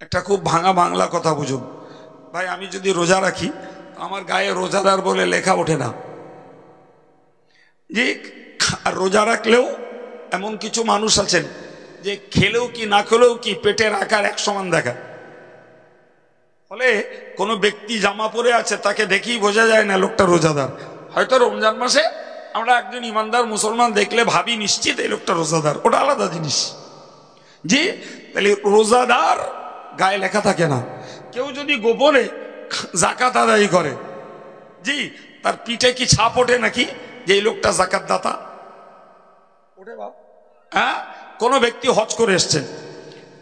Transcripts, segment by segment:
একটা খুব ভাঙা বাংলা কথা বুঝুন ভাই, আমি যদি রোজা রাখি আমার গায়ে রোজাদার বলে লেখা ওঠে না। যে আর রোজা রাখলেও এমন কিছু মানুষ আছেন যে খেলেও কি না খেলেও কি পেটের আকার এক সমান দেখা। ফলে কোনো ব্যক্তি জামা পরে আছে তাকে দেখেই বোঝা যায় না লোকটা রোজাদার। হয়তো রমজান মাসে আমরা একজন ইমানদার মুসলমান দেখলে ভাবি নিশ্চিত এই লোকটা রোজাদার, ওটা আলাদা জিনিস। জি, তাহলে রোজাদার গায়ে লেখা থাকে না। কেউ যদি গোপনে জাকাত আদায় করে, জি, তার পিঠে কি ছাপ ওঠে নাকি যে এই লোকটা জাকাত দাতা? ওঠে বাপ। হ্যাঁ, কোনো ব্যক্তি হজ করে এসছেন,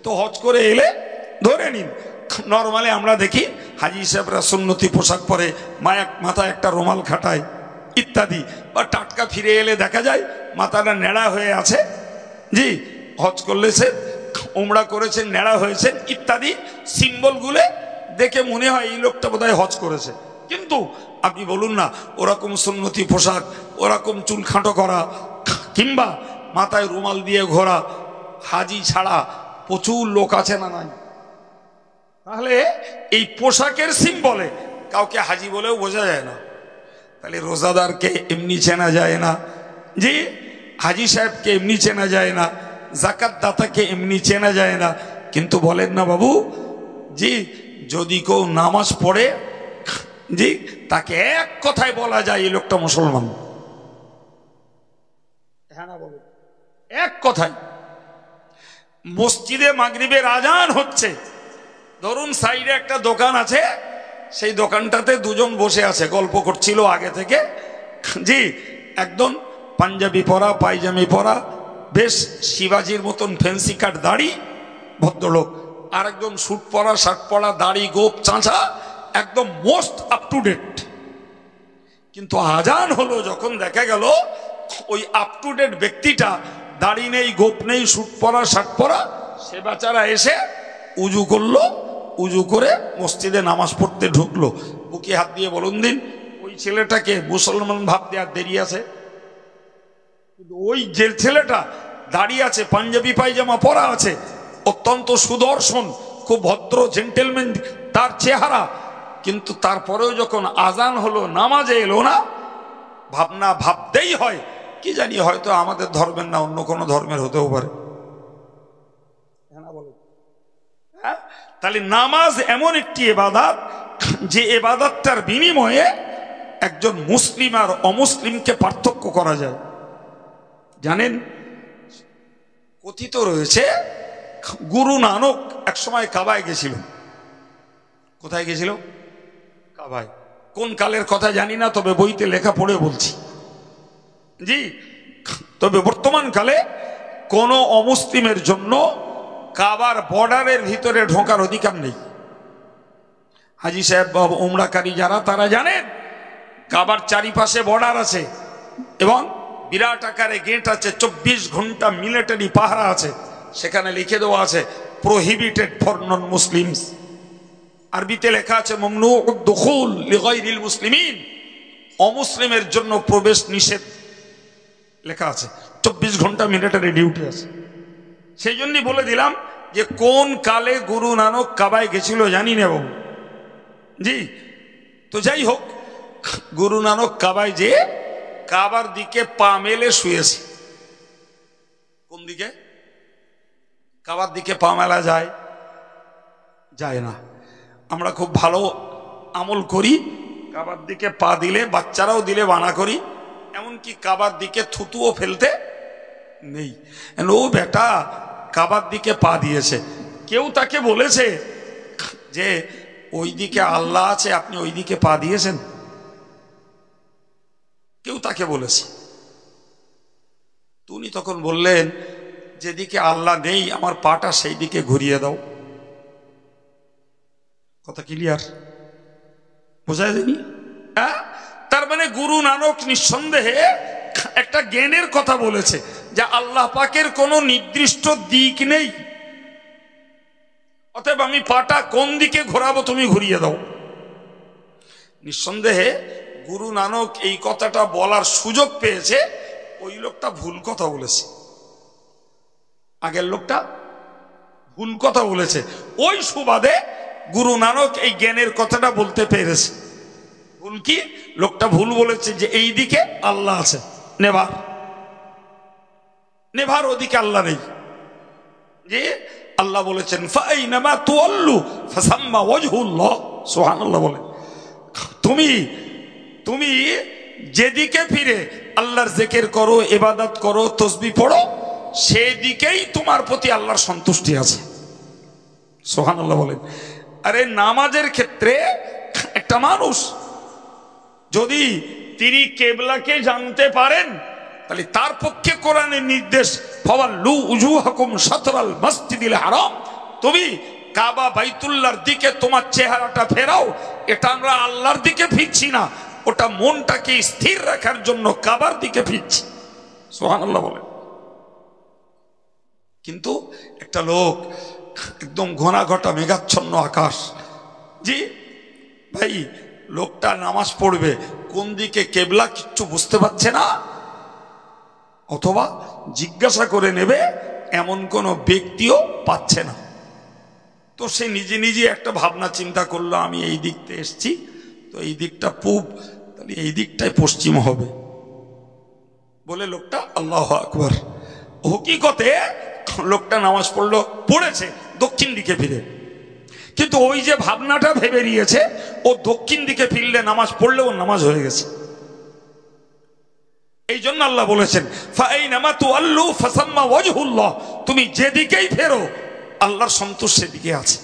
তো হজ করে এলে ধরে নিন নর্মালি আমরা দেখি হাজি সাহেবরা সুন্নতি পোশাক পরে, মাথায় একটা রুমাল খাটায় ইত্যাদি, বা টাটকা ফিরে এলে দেখা যায় মাথাটা নেড়া হয়ে আছে। জি, হজ করলেছে, উমরা করেছেন, নেড়া হয়েছেন ইত্যাদি সিম্বলগুলো দেখে মনে হয় এই লোকটা বোধহয় হজ করেছে। কিন্তু আপনি বলুন না, ওরকম সুন্নতি পোশাক, ওরকম চুল খাঁটো করা কিংবা মাথায় রুমাল দিয়ে ঘোরা হাজি ছাড়া প্রচুর লোক আছে না নাই? তাহলে এই পোশাকের সিম্বলে কাউকে হাজি বলেও বোঝা যায় না। তাহলে রোজাদারকে এমনি চেনা যায় না, জি, হাজি সাহেবকে এমনি চেনা যায় না, জাকাত দাতাকে এমনি চেনা যায় না। কিন্তু বলেন না বাবু, জি, যদি কেউ নামাজ পড়ে, জি, তাকে এক কথায় বলা যায় এই লোকটা মুসলমান। হ্যাঁ না বলুন, এক কথায়। মসজিদে মাগরিবের আজান হচ্ছে, ধরুন সাইডে একটা দোকান আছে, সেই দোকানটাতে দুজন বসে আছে, গল্প করছিল আগে থেকে। জি, একদম পাঞ্জাবি পরা, পায়জামি পরা, বেশ শিবাজির মতন ফ্যান্সি কাট দাড়ি ভদ্রলোক, আর একদম স্যুট পরা, শার্ট পরা, দাড়ি গোপ চাঁচা, একদম মোস্ট আপ টু ডেট। কিন্তু আজান হলো যখন দেখা গেল ওই আপ টু ডেট ব্যক্তিটা দাড়ি নেই, গোপ নেই, স্যুট পরা, শার্ট পরা, সে বেচারা এসে উজু করলো, উজু করে মসজিদে নামাজ পড়তে ঢুকলো। বুকে হাত দিয়ে বলুন দিন, ওই ছেলেটাকে মুসলমান ভাবতে আর দেরি আছে? কিন্তু ওই যে ছেলেটা দাঁড়িয়ে আছে, পাঞ্জাবি পায়জামা পরা আছে, অত্যন্ত সুদর্শন, খুব ভদ্র জেন্টেলম্যান তার চেহারা, কিন্তু তারপরেও যখন আজান হলো নামাজে এলো না, ভাবনা ভাবতেই হয় কি জানি হয়তো আমাদের ধর্মের না অন্য কোনো ধর্মের হতেও পারে। হ্যাঁ, তাহলে নামাজ এমন একটি ইবাদত যে ইবাদতটার বিনিময়ে একজন মুসলিম আর অমুসলিমকে পার্থক্য করা যায়। জানেন, কথিত রয়েছে গুরু নানক একসময় কাবায় গেছিল। কোথায় গেছিল? কাবায়। কোন কালের কথা জানি না, তবে বইতে লেখা পড়ে বলছি। জি, তবে বর্তমান কালে কোন অমুসলিমের জন্য কাবার বর্ডারের ভিতরে ঢোকার অধিকার নেই। হাজি সাহেব উমরাকারী যারা, তারা জানেন কাবার চারিপাশে বর্ডার আছে এবং বিরাট আকারে গেট আছে, 24 ঘন্টা মিলিটারি পাহারা আছে। সেখানে লিখে দেওয়া আছে প্রহিবিটেড ফর নন মুসলিমস। আরবিতে লেখা আছে মামনুউদ দুখুল লিগাইরিল মুসলিমিন, অমুসলিমের জন্য প্রবেশ নিষেধ লেখা আছে। 24 ঘন্টা মিলিটারি ডিউটি আছে। সেই জন্যই বলে দিলাম যে কোন কালে গুরু নানক কাবায় গেছিল জানি না বাবু। জি, তো যাই হোক, গুরু নানক কাবায় যে কাবার দিকে পা মেলে শুয়েছে। কোন দিকে? কাবার দিকে পা মেলা যায়? যায় না। আমরা খুব ভালো আমল করি, কাবার দিকে পা দিলে, বাচ্চারাও দিলে বানা করি, এমনকি কাবার দিকে থুতুও ফেলতে নেই। ও বেটা কাবার দিকে পা দিয়েছে, কেউ তাকে বলেছে যে ওই দিকে আল্লাহ আছে, আপনি ওই দিকে পা দিয়েছেন? কেউ তাকে বলেছে? উনি তখন বললেন, যেদিকে আল্লাহ নেই আমার পাটা সেই দিকে ঘুরিয়ে দাও। কথা ক্লিয়ার? বোঝা যায়নি? হ্যাঁ, তার মানে গুরু নানক নিঃসন্দেহে একটা জ্ঞানের কথা বলেছে যে আল্লাহ পাকের কোনো নির্দিষ্ট দিক নেই, অতএব আমি পাটা কোন দিকে ঘোরাবো তুমি ঘুরিয়ে দাও। নিঃসন্দেহে গুরু নানক এই কথাটা বলার সুযোগ পেয়েছে, ওই লোকটা ভুল কথা বলেছে। আগের লোকটা ভুল কথা বলেছে। ওই সুবাদে গুরু নানক এই জ্ঞানের কথাটা বলতে পেরেছে। ভুল কি? লোকটা ভুল বলেছে যে এই দিকে আল্লাহ আছে, নেভার নেভার ওদিকে আল্লাহ নেই। যে আল্লাহ বলেছেন ফাইনামা তুওয়াল্লু ফাসাম্মা ওয়াজহুল্লাহ, সুবহানাল্লাহ বলে। তুমি তুমি যেদিকে ফিরে আল্লাহর জিকির করো, ইবাদত করো, তাসবিহ পড়ো, সেদিকেই তোমার প্রতি আল্লাহর সন্তুষ্টি আছে, সুবহানাল্লাহ বলেন। আরে নামাজের ক্ষেত্রে একটা মানুষ যদি তিনি কেবলাকে জানতে পারেন, তাহলে তার পক্ষে কোরআনের নির্দেশ ফাওয়াল্লু উজুহাকুম শাতরাল মসজিদিল হারাম, তুমি কাবা বাইতুল্লাহর দিকে তোমার চেহারাটা ফেরাও। এটা আমরা আল্লাহর দিকে ফিরছি না, ওটা মনটাকে স্থির রাখার জন্য কাবার দিকে ফিরছি, সুবহানাল্লাহ বলেন। কিন্তু একটা লোক একদম ঘনা ঘটা মেঘাচ্ছন্ন আকাশ, জি ভাই, লোকটা নামাজ পড়বে কোন দিকে কেবলা কিচ্ছু বুঝতে পারছে না, অথবা জিজ্ঞাসা করে নেবে এমন কোন ব্যক্তিও পাচ্ছে না। তো সে নিজে নিজে একটা ভাবনা চিন্তা করলো, আমি এই দিকতে এসছি, তো এই দিকটা পূব, তাহলে এই দিকটাই পশ্চিম হবে বলে লোকটা আল্লাহু আকবার। হকিকতে লোকটা নামাজ পড়েছে দক্ষিণ দিকে ফিরে, কিন্তু ওই যে ভাবনাটা ভেবে নিয়েছে ও দক্ষিণ দিকে ফিরলে নামাজ পড়লে ওর নামাজ হয়ে গেছে। এই জন্য আল্লাহ বলেছেন ফাইনামা তুওয়াল্লু ফাসাম্মা ওয়াজহুল্লাহ, তুমি যেদিকেই ফেরো আল্লাহর সন্তুষ্ট সেদিকে আছে।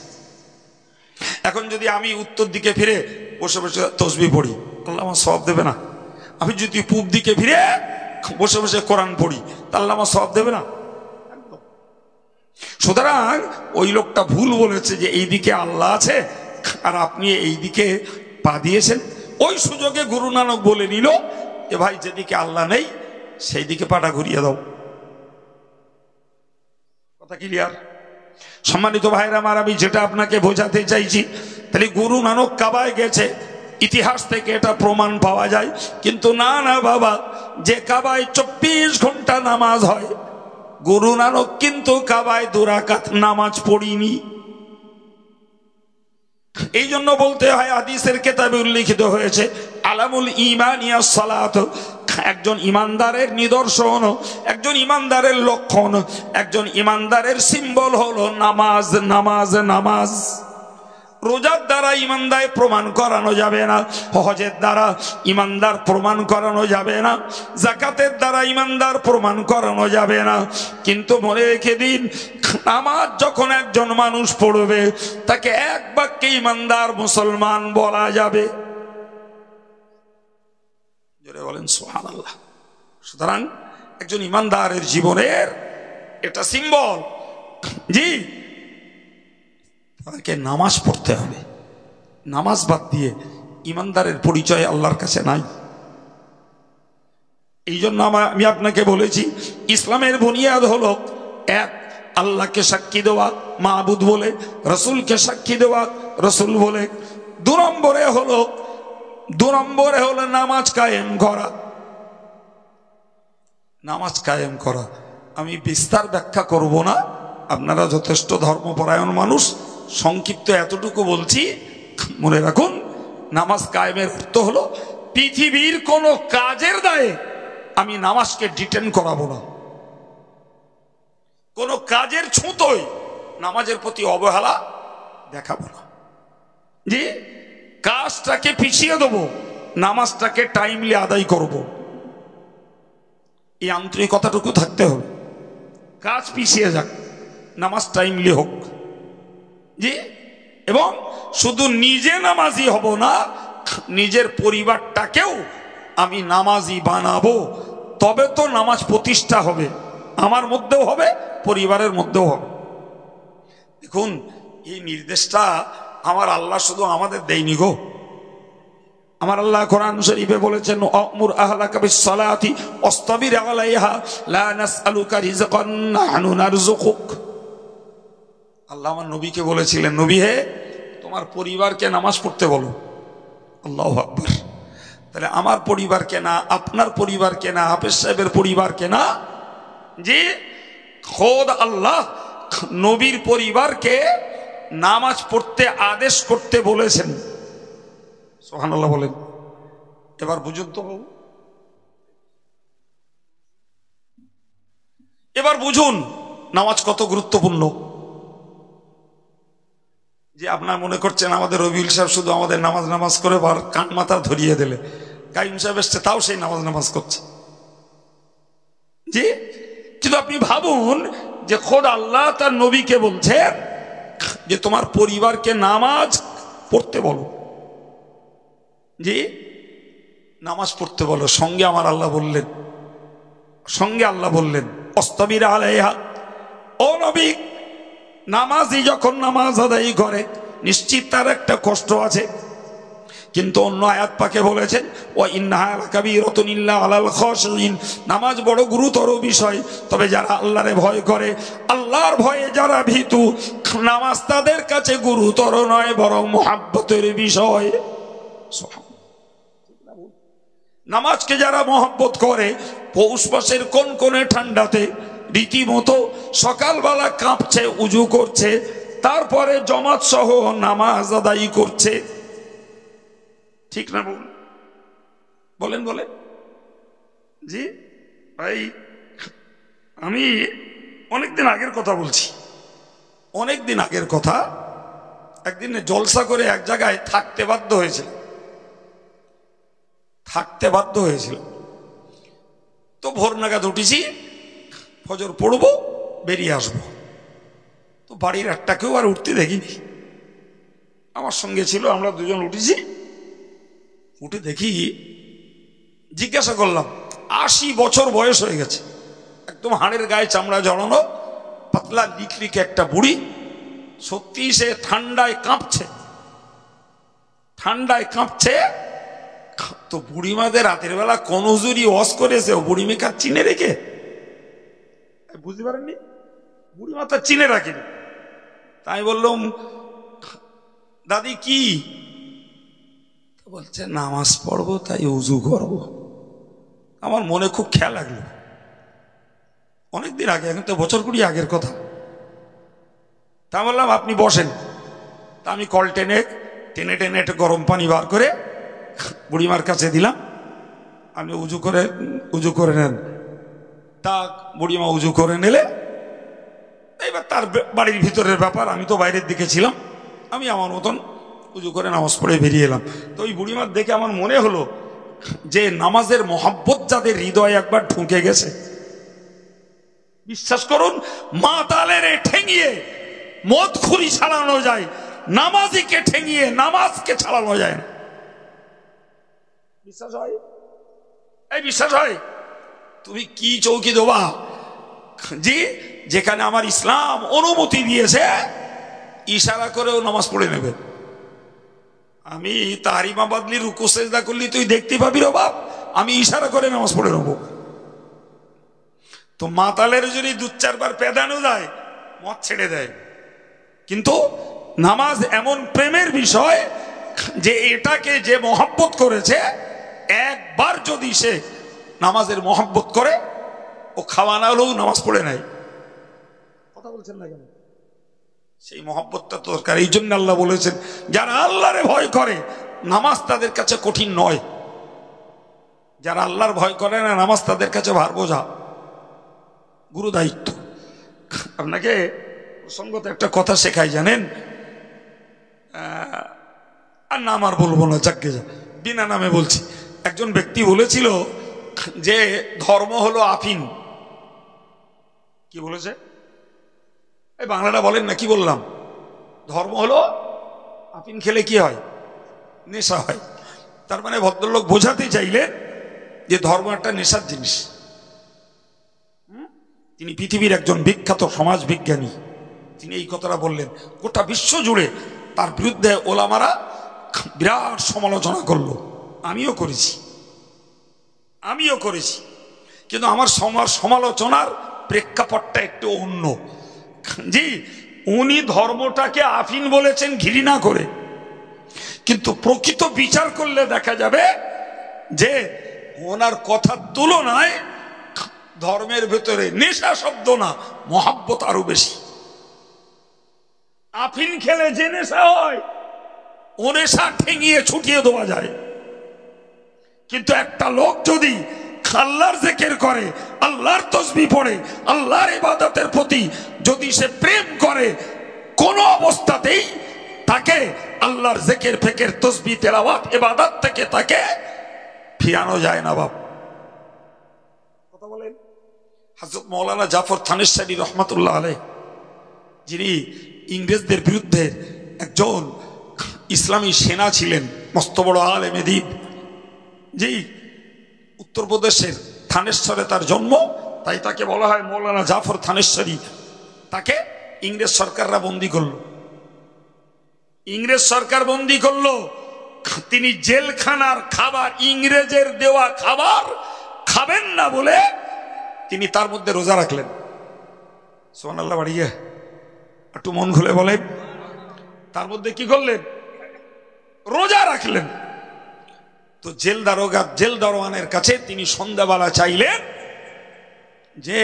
এখন যদি আমি উত্তর দিকে ফিরে বসে বসে তাসবিহ পড়ি, আল্লাহ আমার সওয়াব দেবে না? আমি যদি পূব দিকে ফিরে বসে বসে কোরআন পড়ি, তা আল্লাহ আমার সওয়াব দেবে না? সুতরাং ওই লোকটা ভুল বলেছে যে এই দিকে আল্লাহ আছে আর আপনি এই দিকে পা দিয়েছেন। ওই সুযোগে গুরু নানক বলে নিল এ ভাই, যেদিকে আল্লাহ নেই সেই দিকে পাটা ঘুরিয়ে দাও। কথা ক্লিয়ার? সম্মানিত ভাইরা আমার, আমি যেটা আপনাকে বোঝাতে চাইছি, তাহলে গুরু নানক কাবায় গেছে, ইতিহাস থেকে এটা প্রমাণ পাওয়া যায়। কিন্তু না না বাবা, যে কাবায় 24 ঘন্টা নামাজ হয়, গুরু নানক কিন্তু কাবায় 2 রাকাত নামাজ পড়িনি। এই জন্য বলতে হয় হাদিসের কিতাবে উল্লেখিত হয়েছে আলামুল ঈমানিয়াস সালাত, একজন ইমানদারের নিদর্শন, একজন ইমানদারের লক্ষণ, একজন ইমানদারের সিম্বল হলো নামাজ, নামাজ, নামাজ। রোজার দ্বারা ইমানদার প্রমাণ করানো যাবে না, হজের দ্বারা ইমানদার প্রমাণ করানো যাবে না, যাকাতের দ্বারা ইমানদার প্রমাণ করানো যাবে না। কিন্তু মনে রেখে দিন, নামাজ যখন একজন মানুষ পড়বে তাকে এক বাক্যে ইমানদার মুসলমান বলা যাবে। জোরে বলেন সুবহানাল্লাহ। সুতরাং একজন ইমানদারের জীবনের এটা সিম্বল, জি, তাকে নামাজ পড়তে হবে। নামাজ বাদ দিয়ে ইমানদারের পরিচয় আল্লাহর কাছে নাই। এই জন্য আমি আপনাকে বলেছি ইসলামের বুনিয়াদ হলো এক, আল্লাহকে সাক্ষী দেওয়া মাবুদ বলে, রসুলকে সাক্ষী দেওয়া রসুল বলে। 2 নম্বরে হলো নামাজ কায়েম করা। নামাজ কায়েম করা আমি বিস্তার ব্যাখ্যা করব না, আপনারা যথেষ্ট ধর্মপরায়ণ মানুষ, সংক্ষিপ্ত এতটুকু বলছি, মনে রাখুন নামাজ কায়েমের অর্থ হলো পৃথিবীর কোন কাজের দায়ে আমি নামাজকে ডিটেন করাবো না, কোন কাজের ছুতোয় নামাজের প্রতি অবহেলা দেখাবো না, যে কাজটাকে পিছিয়ে দেবো, নামাজটাকে টাইমলি আদায় করব। এই আন্তরিকতাটুকু থাকতে হবে। কাজ পিছিয়ে যাক, নামাজ টাইমলি হোক, জি। এবং শুধু নিজে নামাজি হব না, নিজের পরিবারটাকেও আমি নামাজি বানাবো, তবে তো নামাজ প্রতিষ্ঠা হবে, আমার মধ্যেও হবে, পরিবারের মধ্যেও হবে। দেখুন এই নির্দেশটা আমার আল্লাহ শুধু আমাদের দেয়নি গো। আমার আল্লাহ কোরআন শরীফে বলেছেন আমুর আহলাকা বিসসালাতি ওয়াসতাবির আলাইহা লা নাসআলুকা রিজকান নাহনু নারযুকুক। আল্লাহ আমার নবীকে বলেছিলেন, নবী হে, তোমার পরিবারকে নামাজ পড়তে বলো। আল্লাহু আকবার। তাহলে আমার পরিবারকে না, আপনার পরিবারকে না, হাফেজ সাহেবের পরিবারকে না, যে খোদ আল্লাহ নবীর পরিবারকে নামাজ পড়তে আদেশ করতে বলেছেন। সুবহানাল্লাহ বলেন। এবার বুঝুন তো বাবু, এবার বুঝুন নামাজ কত গুরুত্বপূর্ণ। যে আপনার মনে করছেন আমাদের রবিউল সাহেব শুধু আমাদের নামাজ নামাজ করে কান মাথা ধরিয়ে দিলে, কাইম সাহেব এসছে তাও সেই নামাজ নামাজ করছে। জি, কিন্তু আপনি ভাবুন যে খোদ আল্লাহ তার নবীকে বলছে যে তোমার পরিবারকে নামাজ পড়তে বলো। জি, নামাজ পড়তে বলো। সঙ্গে আমার আল্লাহ বললেন, সঙ্গে আল্লাহ বললেন অস্তাবির আলাইহা, ও নবী নামাজি যখন নামাজ আদায় করে নিশ্চিত তার একটা কষ্ট আছে। কিন্তু অন্য আয়াত পাকে বলেছেন ও ইন্নাহা লাকাবীরাতুন ইল্লা আলাল খাশিঈন, নামাজ বড় গুরুতর বিষয়, তবে যারা আল্লাহরে ভয় করে, আল্লাহর ভয়ে যারা ভীতু, নামাজ তাদের কাছে গুরুতর নয় বরং মুহাব্বতের বিষয়। নামাজকে যারা মহব্বত করে পৌষ মাসের কনকনে ঠান্ডাতে রীতিমতো সকালবেলা কাঁপছে, উজু করছে, তারপরে জামাত সহ নামাজ আদায় করছে। ঠিক না বলেন? বলেন জি ভাই, আমি অনেকদিন আগের কথা বলছি, অনেকদিন আগের কথা। একদিন জলসা করে এক জায়গায় থাকতে বাধ্য হয়েছিল। তো ভোর নাগাদ উঠেছি, ফজর পড়বো, বেরিয়ে আসবো। তো বাড়ির একটাকেও আর উঠতে দেখিনি, আমার সঙ্গে ছিল, আমরা দুজন উঠেছি। উঠে দেখি, জিজ্ঞাসা করলাম, 80 বছর বয়স হয়ে গেছে, একদম হাড়ের গায়ে চামড়া জড়ানো, পাতলা লিকলিকে একটা বুড়ি, সত্যি সে ঠান্ডায় কাঁপছে। তো বুড়িমাদের রাতের বেলা কোন হুজুরি ওয়াজ করেছে ও বুড়ি মেকার চিনে রেখে, বুঝতে পারেননি, বুড়ি মাতা চিনে রাখেনি। তাই বললাম দাদি কি? বলছে নামাজ পড়বো তাই উজু করব। আমার মনে খুব খেয়াল লাগলো, অনেকদিন আগে, এখন তো বছর 20 আগের কথা। তা বললাম আপনি বসেন। তা আমি কল টেনে একটু গরম পানি বার করে বুড়িমার কাছে দিলাম, আপনি উজু করে নেন। তা বুড়িমা উজু করে নিলে, এবার তার বাড়ির ভিতরের ব্যাপার, আমি তো বাইরের দিকে ছিলাম, আমি আমার মতন উজু করে নামাজ পড়ে বেরিয়ে এলাম। তো ওই বুড়িমার দেখে আমার মনে হলো যে নামাজের মহব্বত যাদের হৃদয়ে একবার ঢুকে গেছে, বিশ্বাস করুন মাতালের ঠেঙিয়ে মদখুরি ছাড়ানো যায়, নামাজিকে ঠেঙিয়ে নামাজকে ছাড়ানো যায় না। বিশ্বাস হয়? এই বিশ্বাস হয়? তুমি কি চৌকি দেবা জি, যেখানে আমার ইসলাম অনুমতি দিয়েছে ইশারা করেও নামাজ পড়ে নেবে। আমি তাহরিমা বাদলি রুকু সেজদা করলি তুই দেখতে পাবি রে বাপ, আমি ইশারা করে নামাজ পড়ে নেবো। তো মাতালের যদি 2-4 বার পেদানো যায় মদ ছেড়ে দেয়। কিন্তু নামাজ এমন প্রেমের বিষয় যে এটাকে যে মহব্বত করেছে, একবার যদি সে নামাজের মহব্বত করে ও খাওয়া না হলেও নামাজ পড়ে নেয়। কথা বলছেন না কেন? সেই মহব্বতটা দরকার। এই জন্য আল্লাহ বলেছেন যারা আল্লাহরে ভয় করে নামাজ তাদের কাছে কঠিন নয়। যারা আল্লাহর ভয় করে না নামাজ তাদের কাছে ভার বোঝা, গুরু দায়িত্ব। আপনাকে প্রসঙ্গত একটা কথা শেখাই জানেন, আর নাম আর বলবো না, যাকে যা বিনা নামে বলছি। একজন ব্যক্তি বলেছিল যে ধর্ম হলো আফিন। কি বলেছে? এই বাংলাটা বলেন না, কি বললাম? ধর্ম হলো আফিন খেলে কি হয়? নেশা হয়। তার মানে ভদ্রলোক বোঝাতে চাইলেন যে ধর্ম একটা নেশার জিনিস। তিনি পৃথিবীর একজন বিখ্যাত সমাজ বিজ্ঞানী, তিনি এই কথাটা বললেন। গোটা বিশ্ব জুড়ে তার বিরুদ্ধে ওলামারা বিরাট সমালোচনা করলো, আমিও করেছি। কিন্তু আমার সমালোচনার প্রেক্ষাপটটা একটু অন্য। জি, উনি ধর্মটাকে আফিন বলেছেন ঘৃণা করে, কিন্তু প্রকৃত বিচার করলে দেখা যাবে যে ওনার কথার তুলনায় ধর্মের ভেতরে নেশা শব্দ না, মহাব্বত আরো বেশি। আফিন খেলে যে নেশা হয় ও নেশা ঠেঙিয়ে ছুটিয়ে দেওয়া যায়। কিন্তু একটা লোক যদি আল্লাহর জিকির করে, আল্লাহর তাসবিহ পড়ে, আল্লাহর ইবাদতের প্রতি যদি সে প্রেম করে, কোন অবস্থাতেই তাকে আল্লাহর জিকির ফিকির তাসবিহ তেলাওয়াত ইবাদত থেকে তাকে ফিরানো যায় না। বাপ কথা বলেন। হযরত মাওলানা জাফর থানেশ্বরী রহমাতুল্লাহ আলাইহি, যিনি ইংরেজদের বিরুদ্ধে একজন ইসলামী সেনা ছিলেন, মস্ত বড় আলেমে দ্বীপ, জি, উত্তরপ্রদেশের থানেশ্বরে তার জন্ম, তাই তাকে বলা হয় মাওলানা জাফর থানেশ্বরী। তাকে ইংরেজ সরকাররা বন্দী করলো, ইংরেজ সরকার বন্দী করলো। তিনি জেলখানার খাবার, ইংরেজের দেওয়া খাবার খাবেন না বলে তিনি তার মধ্যে রোজা রাখলেন। সুবহানাল্লাহ, বাড়িয়ে একটু মন খুলে বলেন, তার মধ্যে কি করলেন? রোজা রাখলেন। তো জেল দারোয়ানের কাছে তিনি সন্ধ্যাবেলা চাইলেন যে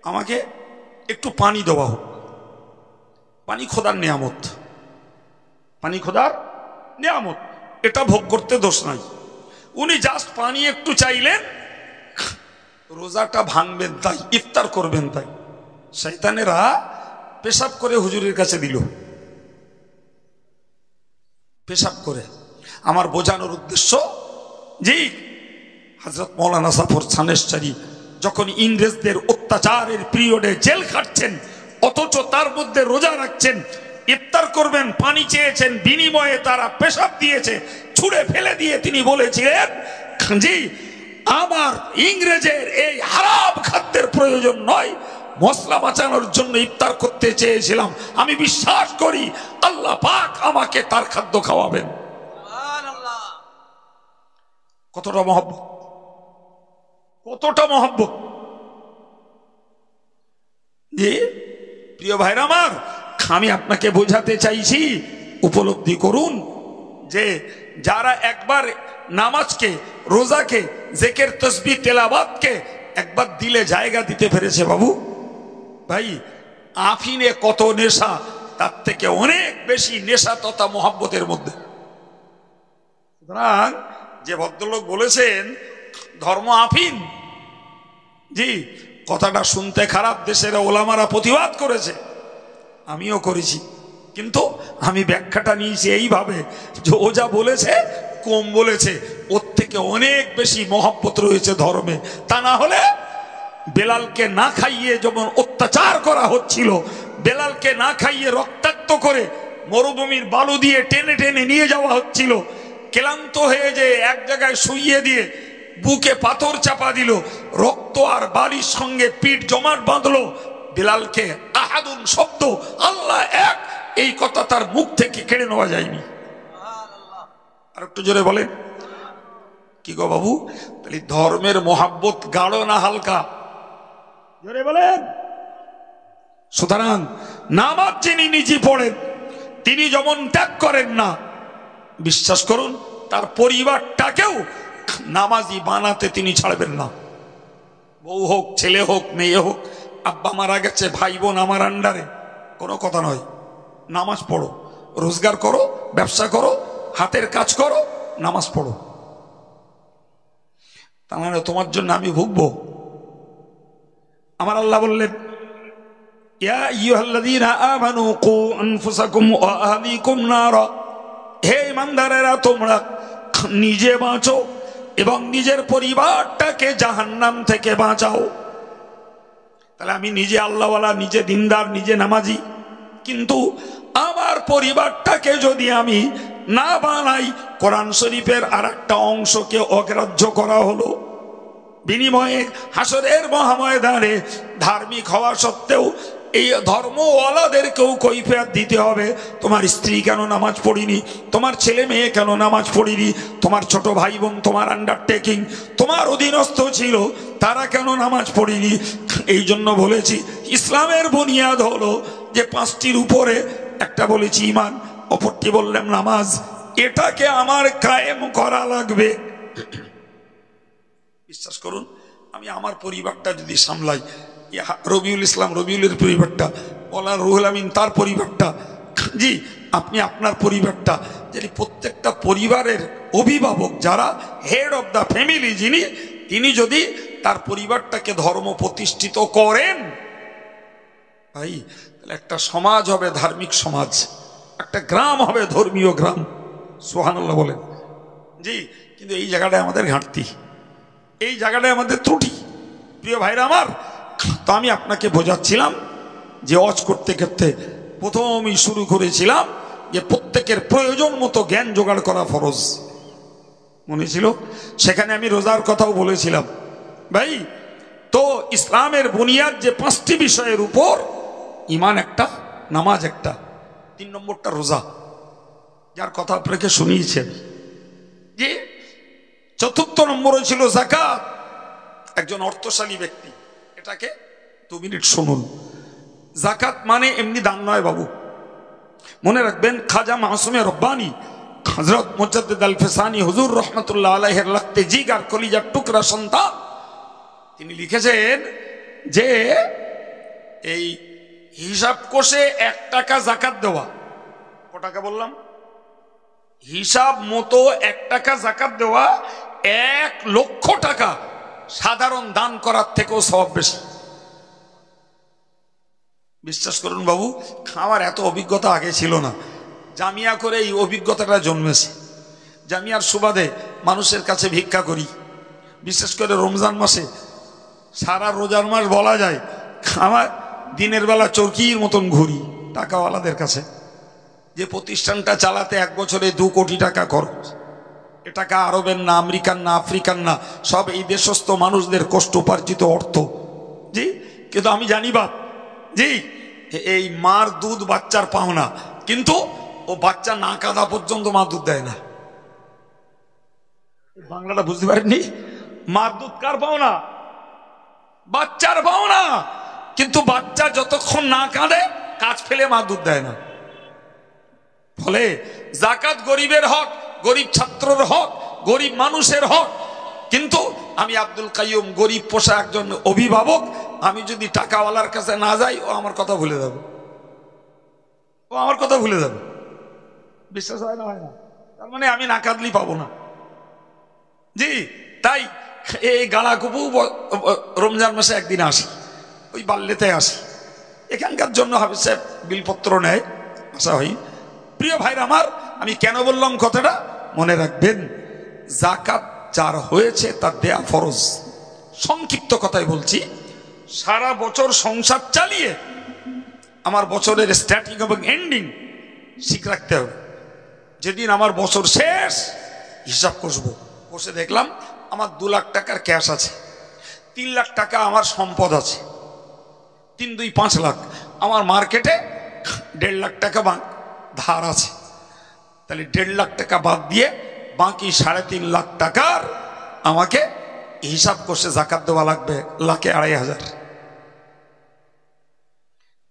আমাকে একটু পানি দেওয়া হোক। পানি খোদার নিয়ামত, পানি খোদার নিয়ামত, এটা ভোগ করতে দোষ নাই। উনি জাস্ট পানি একটু চাইলেন, রোজাটা ভাঙবেন তাই, ইফতার করবেন তাই। শয়তানেরা পেশাব করে হুজুরের কাছে দিল, পেশাব করে। আমার বোঝানোর উদ্দেশ্য, জি, হযরত মাওলানা জাফর থানেশ্বরী যখন ইংরেজদের অত্যাচারের পিরিয়ডে জেল খাটছেন, অথচ তার মধ্যে রোজা রাখছেন, ইফতার করবেন, পানি চেয়েছেন, বিনিময়ে তারা পেশাব দিয়েছে, ছুঁড়ে ফেলে দিয়ে তিনি বলেছিলেন, জি, আমার ইংরেজের এই হারাম খাদ্যের প্রয়োজন নয়, মশলা বাঁচানোর জন্য ইফতার করতে চেয়েছিলাম। আমি বিশ্বাস করি আল্লাহ পাক আমাকে তার খাদ্য খাওয়াবেন। কতটা মহব্বত, কতটা মহব্বত! জি প্রিয় ভাইরা আমার, আমি আপনাকে বোঝাতে চাইছি, উপলব্ধি করুন যে যারা একবার নামাজকে, রোজাকে, জিকির তাসবিহ তেলাওয়াতকে একবার দিলে জায়গা দিতে পেরেছে, বাবু ভাই, আফিনে কত নেশা, তার থেকে অনেক বেশি নেশা তথা মোহাব্বতের মধ্যে। সুতরাং যে ভদ্রলোক বলেছেন ধর্ম আফিন, জি, কথাটা শুনতে খারাপ, দেশের ওলামারা প্রতিবাদ করেছে, আমিও করেছি, কিন্তু আমি ব্যাখ্যাটা নিয়েছি এইভাবে যে ও যা বলেছে কম বলেছে, ওর থেকে অনেক বেশি মহব্বত রয়েছে ধর্মে। তা না হলে বেলালকে না খাইয়ে যেমন অত্যাচার করা হচ্ছিল, বেলালকে না খাইয়ে রক্তাক্ত করে মরুভূমির বালু দিয়ে টেনে টেনে নিয়ে যাওয়া হচ্ছিল, ক্লান্ত হয়ে যে এক জায়গায় শুইয়ে দিয়ে বুকে পাথর চাপা দিল, রক্ত আর বালির সঙ্গে পিঠ জমাট বাঁধলো, বেলালকে আহাদুন শব্দ, আল্লাহ এক, এই কথা তার মুখ থেকে কেড়ে নেওয়া যায়নি। আর একটু জোরে বলেন, কি গো বাবু, তাহলে ধর্মের মোহাব্বত গাঢ় না হালকা? জোরে বলেন। সুতরাং নামাজ যিনি নিজে পড়েন, তিনি যেমন ত্যাগ করেন না, বিশ্বাস করুন তার পরিবারটাকেও নামাজি বানাতে তিনি ছাড়বেন না। বউ হোক, ছেলে হোক, মেয়ে হোক, আব্বা মারা গেছে, ভাই বোন আমার আন্ডারে, কোনো কথা নয়, নামাজ পড়ো, রোজগার করো, ব্যবসা করো, হাতের কাজ করো, নামাজ পড়ো, তা মানে তোমার জন্য আমি ভুগবো? আমার আল্লাহ বললেন, ইয়া আইয়ুহাল্লাযীনা আমানু কু আনফুসাকুম ওয়া আহলিকুম নারা, হে ঈমানদারেরা, তোমরা নিজে বাঁচো এবং নিজের পরিবারটাকে জাহান্নাম থেকে বাঁচাও। তাহলে আমি নিজে আল্লাহওয়ালা, নিজে দিনদার, নিজে নামাজি, কিন্তু আমার পরিবারটাকে যদি আমি না বানাই, কোরআন শরীফের আর একটা অংশকে অগ্রাহ্য করা হলো। বিনিময়ে হাসরের মহাময়দানে ধার্মিক হওয়া সত্ত্বেও এই ধর্মওয়ালাদেরকেও কৈফিয়ত দিতে হবে। তোমার স্ত্রী কেন নামাজ পড়িনি, তোমার ছেলে মেয়ে কেন নামাজ পড়িনি, তোমার ছোট ভাই বোন তোমার আন্ডারটেকিং, তোমার অধীনস্থ ছিল, তারা কেন নামাজ পড়িনি? এই জন্য বলেছি ইসলামের বুনিয়াদ হলো যে পাঁচটির উপরে একটা বলেছি ঈমান, অপরটি বললাম নামাজ। এটাকে আমার কায়েম করা লাগবে। বিশ্বাস করুন, আমি আমার পরিবারটা যদি সামলাই, রবিউল ইসলাম রবিউলের পরিবারটা, মৌলানা রুহুল আমিন তার পরিবারটা, জি আপনি আপনার পরিবারটা, যদি প্রত্যেকটা পরিবারের অভিভাবক যারা হেড অফ দ্য ফ্যামিলি যিনি, তিনি যদি তার পরিবারটাকে ধর্ম প্রতিষ্ঠিত করেন ভাই, তাহলে একটা সমাজ হবে ধার্মিক সমাজ, একটা গ্রাম হবে ধর্মীয় গ্রাম। সুবহানাল্লাহ বলেন। জি, কিন্তু এই জায়গাটায় আমাদের ঘাটতি, এই জায়গাটায় আমাদের ত্রুটি। প্রিয় ভাইরা আমার, তো আমি আপনাকে বোঝাচ্ছিলাম যে ওয়াজ করতে করতে প্রথমই শুরু করেছিলাম যে প্রত্যেকের প্রয়োজন মতো জ্ঞান জোগাড় করা ফরজ মনে ছিল। সেখানে আমি রোজার কথাও বলেছিলাম ভাই। তো ইসলামের বুনিয়াদ যে 5টি বিষয়ের উপর, ঈমান একটা, নামাজ একটা, 3 নম্বরটা রোজা, যার কথা আপনাকে শুনিয়েছেন। যে 4র্থ নম্বরে ছিল যাকাত। একজন অর্থশালী ব্যক্তি, এটাকে 2 মিনিট শুনুন। যাকাত মানে এমনি দান নয় বাবু, মনে রাখবেন। খাজা মাসুমে রব্বানী হযরত মুজাদ্দিদ আল ফিসানি হুজুর রহমাতুল্লাহ আলাইহির লাগতে জিগার কলিজার টুকরা সন্তান, তিনি লিখেছেন যে এই হিসাব কষে 1 টাকা যাকাত দেওয়া, কত টাকা বললাম? হিসাব মতো 1 টাকা যাকাত দেওয়া 1 লক্ষ টাকা সাধারণ দান করার থেকেও সওয়াব বেশি। বিশ্বাস করুন বাবু, আমার এত অভিজ্ঞতা আগে ছিল না, জামিয়া করে এই অভিজ্ঞতাটা জন্মেছে। জামিয়ার সুবাদে মানুষের কাছে ভিক্ষা করি, বিশেষ করে রমজান মাসে। সারা রোজার মাস বলা যায় আমার দিনের বেলা চরকির মতন ঘুরি টাকাওয়ালাদের কাছে। যে প্রতিষ্ঠানটা চালাতে 1 বছরে 2 কোটি টাকা খরচ, এ টাকা আরবের না, আমেরিকান না, আফ্রিকান না, সব এই দেশস্থ মানুষদের কষ্ট উপার্জিত অর্থ। জি, কিন্তু আমি জানি বাপ, জি এই মার দুধ বাচ্চার পাওনা, কিন্তু ও বাচ্চা না কাঁদা পর্যন্ত মা দুধ দেয় না। বাংলাটা বুঝতে পারেননি? মার দুধ কার পাওনা? বাচ্চার পাওনা, কিন্তু বাচ্চা যতক্ষণ না কাঁদে কাজ ফেলে মা দুধ দেয় না। ফলে যাকাত গরিবের হক, গরিব ছাত্রের হক, গরিব মানুষের হক। কিন্তু আমি আব্দুল কাইয়ুম গরিব পোষা একজন অভিভাবক, আমি যদি টাকাওয়ালার কাছে না যাই, ও আমার কথা ভুলে যাবে, ও আমার কথা ভুলে যাবে। বিশ্বাস হয় না? হয় না? তার মানে আমি না কাঁদলি পাবো না। জি, তাই এই গালাকুপু রমজান মাসে একদিন আসি, ওই বাল্যতে আসি, এখানকার জন্য হাফেজ সাহেব বিলপত্র নেয়, আসা হয়। প্রিয় ভাইরা আমার, আমি কেন বললাম কথাটা মনে রাখবেন। যাকাত যার হয়েছে তার দেয়া ফরজ। সংক্ষিপ্ত কথাই বলছি, সারা বছর সংসার চালিয়ে আমার বছরের স্টার্টিং এবং এন্ডিং ঠিক রাখতে হবে। যেদিন আমার বছর শেষ, হিসাব কষবো, কষে দেখলাম আমার 2 লাখ টাকার ক্যাশ আছে, 3 লাখ টাকা আমার সম্পদ আছে, 3 2 5 লাখ, আমার মার্কেটে 1.5 লাখ টাকা ধার আছে। তাহলে 1.5 লাখ টাকা বাদ দিয়ে বাকি 3.5 লাখ টাকার আমাকে হিসাব কষে যাকাত দেওয়া লাগবে, 1,2,500।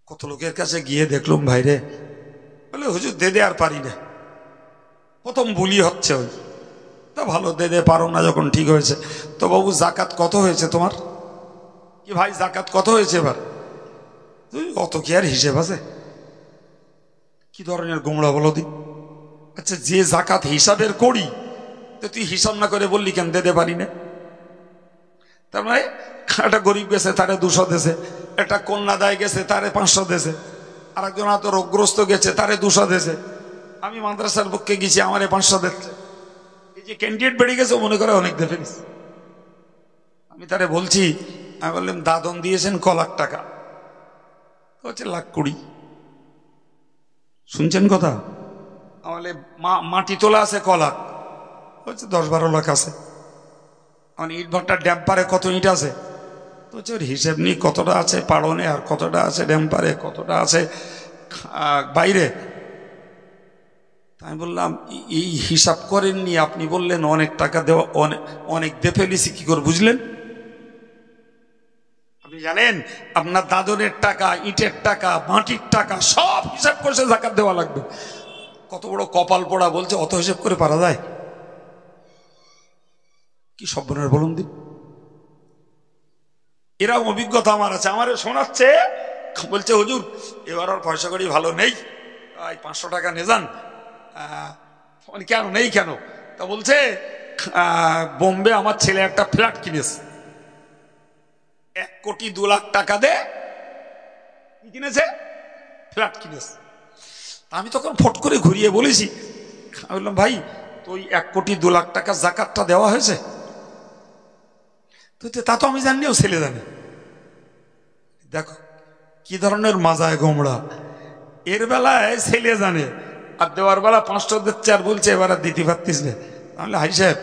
কত লোকের কাছে গিয়ে দেখলাম ভাইরে, বলে হুজুর দে আর পারি না। প্রথম বুলি হচ্ছে ওই, তা ভালো দে পারো না যখন, ঠিক হয়েছে। তো বাবু যাকাত কত হয়েছে তোমার? কি ভাই যাকাত কত হয়েছে এবার? তুই অত কি আর হিসেব আছে? কি ধরনের গোমড়া বলো দি? আচ্ছা, যে যাকাত হিসাবের করি, তো তুই হিসাব না করে বললি কেন দে পারি না? তার মানে একটা গরিব গেছে তারে 200 দেছে, একটা কন্যাদায় গেছে তারে 500 দেছে, আর একজন হয়তো রোগগ্রস্ত গেছে তারে 200 দেছে। আমি মাদ্রাসার পক্ষে গেছি, আমারে 500 দিচ্ছে। এই যে ক্যান্ডিডেট বেড়ে গেছে, মনে করে অনেক দেবে। আমি তারে বলছি, আমি বললাম দাদন দিয়েছেন ক লাখ টাকা? হচ্ছে 1,20,000। শুনছেন কথা? আমাদের মাটি তোলা আছে ক লাখ? হচ্ছে 10-12 লাখ আছে। মানে ইট ভাটার ড্যাম্পারে কত ইট আছে? তো হচ্ছে ওর হিসেব নিয়ে কতটা আছে পাড়নে, আর কতটা আছে ড্যাম্পারে, কতটা আছে বাইরে। আমি বললাম এই হিসাব করেননি, আপনি বললেন অনেক টাকা দেওয়া, অনেক দে ফেলেছি, কি করে বুঝলেন? আপনি জানেন আপনার দাদনের টাকা, ইটের টাকা, মাটির টাকা সব হিসাব করে যাকাত দেওয়া লাগবে। কত বড় কপাল পোড়া, বলছে অত হিসাব করে পারা যায়? কি সর্বনাশ বলুন দিন। এরকম অভিজ্ঞতা আমার আছে। আমার শোনাচ্ছে বলছে হুজুর এবার আর পয়সা করি ভালো নেই, 500 টাকা নিয়ে যান। কেন নেই কেন? তা বলছে বোম্বে আমার ছেলে একটা ফ্ল্যাট কিনেছে, 1,02,00,000 টাকা দে কিনেছে, ফ্ল্যাট কিনেছে। আমি তখন ফট করে ঘুরিয়ে বলেছি, আমি বললাম ভাই তো 1,02,00,000 টাকা জাকাতটা দেওয়া হয়েছে? তো তা তো আমি জানিও, ছেলে জানে। দেখো কি ধরনের মাজায় গোমড়া, এর বেলায় ছেলে জানে আর দেওয়ার বেলা 500 দিচ্ছে আর বলছে এবার আর দিতে পারতিস না। তাহলে হাই সাহেব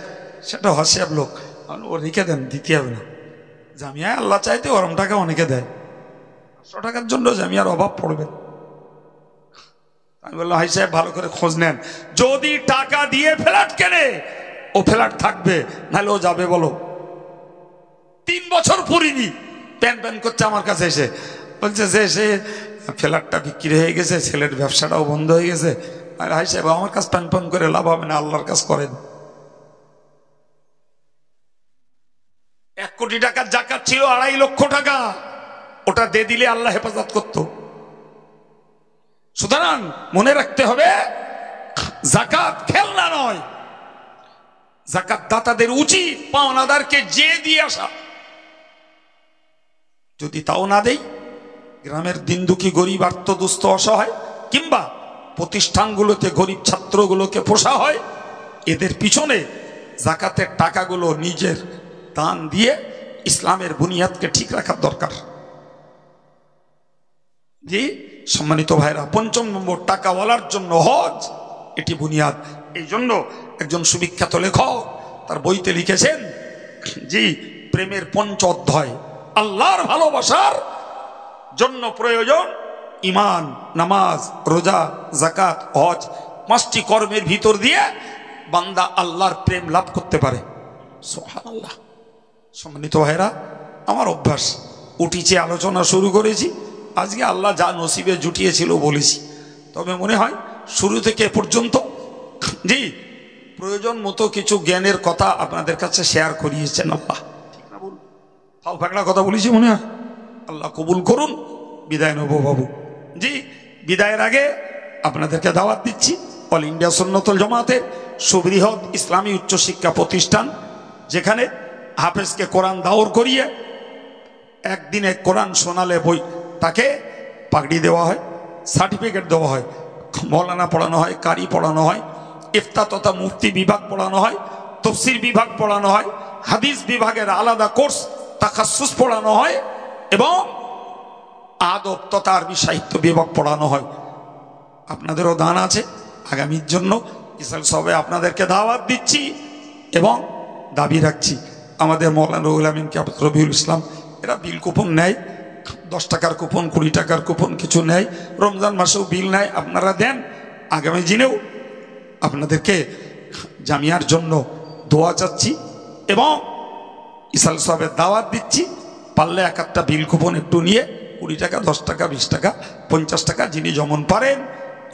সেটা হসিয়াব লোক, ও রেখে দেন, দিতে হবে না। জামিয়ায় আল্লাহ চাইতে ওরম টাকা অনেকে দেয়, 500 টাকার জন্য জামিয়ার অভাব পড়বে। আমি বললাম হাই সাহেব ভালো করে খোঁজ নেন, যদি টাকা দিয়ে ফ্ল্যাট কেনে ও ফ্ল্যাট থাকবে, নাহলে ও যাবে। বলো 3 বছর পুরিনি প্যান প্যান করছে আমার কাছে এসে, বলছে যে সে ফ্ল্যাটটা বিক্রি হয়ে গেছে, ছেলের ব্যবসাটাও বন্ধ হয়ে গেছে। আর হাই সাহেব আমার কাছে প্যান প্যান করে লাভ হবে না, আল্লাহর কাজ করেন। 1 কোটি টাকার জাকাত ছিল 2.5 লক্ষ টাকা, ওটা দিয়ে দিলে আল্লাহ হেফাজত করত। সুতরাং মনে রাখতে হবে জাকাত খেলনা নয়, জাকাত দাতাদের উচিত পাওনাদারকে যে দিয়ে আসা। যদি তাও না দেই, গ্রামের দিন দুঃখী গরিব আর্ত দুস্থ অসহায় কিংবা প্রতিষ্ঠানগুলোতে গরিব ছাত্রগুলোকে পোষা হয়, এদের পিছনে জাকাতের টাকাগুলো নিজের দান দিয়ে ইসলামের বুনিয়াদকে ঠিক রাখার দরকার। জি সম্মানিত ভাইরা, 5 নম্বর টাকাওয়ালার জন্য হজ, এটি বুনিয়াদ। এই জন্য একজন সুবিখ্যাত লেখক তার বইতে লিখেছেন, জি প্রেমের 5 অধ্যায়, আল্লাহর ভালোবাসার জন্য প্রয়োজন ঈমান, নামাজ, রোজা, যাকাত, হজ। 5টি কর্মের ভিতর দিয়ে বান্দা আল্লাহর প্রেম লাভ করতে পারে। সুবহানাল্লাহ। সম্মানিত ভাইরা, আমার অভ্যাস উঠিছে আলোচনা শুরু করেছি, আজকে আল্লাহ যা নসিবে জুটিয়েছিল বলেছি। তবে মনে হয় শুরু থেকে পর্যন্ত জি প্রয়োজন মতো কিছু জ্ঞানের কথা আপনাদের কাছে শেয়ার করিয়েছেন আল্লাহ। ঠিক না বলুন? ফাও ফাঁকড়া কথা বলেছি মনে হয়? আল্লাহ কবুল করুন। বিদায় নেব বাবু। জি বিদায়ের আগে আপনাদেরকে দাওয়াত দিচ্ছি অল ইন্ডিয়া সুন্নতুল জামাতের সুবৃহৎ ইসলামী উচ্চশিক্ষা প্রতিষ্ঠান, যেখানে হাফেজকে কোরআন দাওর করিয়ে একদিনে কোরআন শোনালে বই তাকে পাগড়ি দেওয়া হয়, সার্টিফিকেট দেওয়া হয়, মৌলানা পড়ানো হয়, কারি পড়ানো হয়, ইফতা তথা মুফতি বিভাগ পড়ানো হয়, তফসির বিভাগ পড়ানো হয়, হাদিস বিভাগের আলাদা কোর্স তাখাসসুস পড়ানো হয় এবং আদব তথা আরবি সাহিত্য বিভাগ পড়ানো হয়। আপনাদেরও দান আছে আগামীর জন্য। ইসলাম সবে আপনাদেরকে দাওয়াত দিচ্ছি এবং দাবি রাখছি, আমাদের মৌলানা রুহুল আমিন ক্যাবত রবিউল ইসলাম এরা বিল কুপন নেয়, 10 টাকার কুপন, 20 টাকার কুপন কিছু নেয়, রমজান মাসেও বিল নেয়, আপনারা দেন। আগামী দিনেও আপনাদেরকে জামিয়ার জন্য দোয়া চাচ্ছি এবং ইসাল সাহেবের দাওয়াত দিচ্ছি। পারলে এক একটা বিল কুপন একটু নিয়ে 20 টাকা, 10 টাকা, 20 টাকা, 50 টাকা, যিনি যেমন পারেন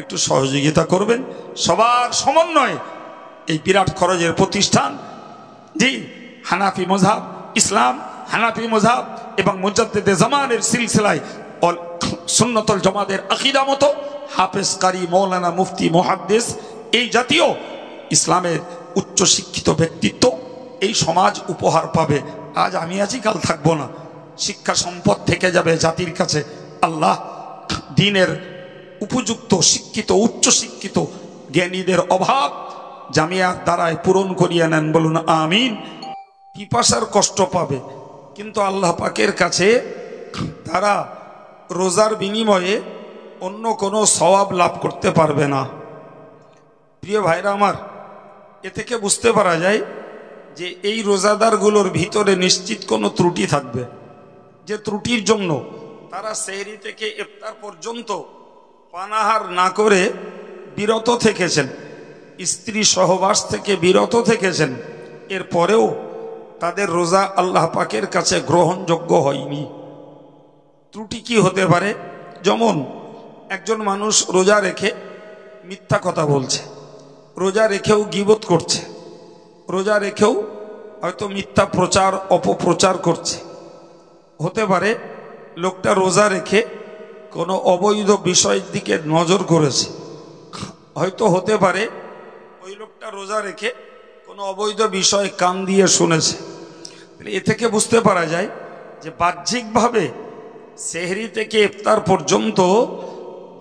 একটু সহযোগিতা করবেন। সবার সমন্বয়ে এই বিরাট খরচের প্রতিষ্ঠান, জি হানাফি মযহাব, ইসলাম হানাফি মযহাব এবং মুজাদ্দিদে জামানের সিলসিলায় সুন্নতুল জামাতের আকীদা মতো হাফেজ, কারি, মৌলানা, মুফতি, মুহাদ্দিস এই জাতীয় ইসলামের উচ্চ শিক্ষিত ব্যক্তিত্ব এই সমাজ উপহার পাবে। আজ আমি আছি, কাল থাকবো না। শিক্ষা সম্পদ থেকে যাবে জাতির কাছে। আল্লাহ দ্বীনের উপযুক্ত শিক্ষিত উচ্চ শিক্ষিত জ্ঞানীদের অভাব জামিয়ার দ্বারাই পূরণ করিয়ে নেন, বলুন আমিন। পিপাসার কষ্ট পাবে, কিন্তু আল্লাহ পাকের কাছে তারা রোজার বিনিময়ে অন্য কোনো সওয়াব লাভ করতে পারবে না। প্রিয় ভাইরা আমার, এ থেকে বুঝতে পারা যায় যে এই রোজাদারগুলোর ভিতরে নিশ্চিত কোনো ত্রুটি থাকবে, যে ত্রুটির জন্য তারা সেহরি থেকে ইফতার পর্যন্ত পানাহার না করে বিরত থেকেছেন, স্ত্রী সহবাস থেকে বিরত থেকেছেন, এরপরেও তাদের রোজা আল্লাহ পাকের কাছে গ্রহণযোগ্য হয়নি। ত্রুটি কি হতে পারে? যেমন একজন মানুষ রোজা রেখে মিথ্যা কথা বলছে, রোজা রেখেও গীবত করছে, রোজা রেখেও হয়তো মিথ্যা প্রচার অপপ্রচার করছে। হতে পারে লোকটা রোজা রেখে কোনো অবৈধ বিষয়ের দিকে নজর করেছে। হয়তো হতে পারে ওই লোকটা রোজা রেখে কোনো অবৈধ বিষয় কান দিয়ে শুনেছে। এ থেকে বুঝতে পারা যায় যে বাহ্যিকভাবে সেহরি থেকে ইফতার পর্যন্ত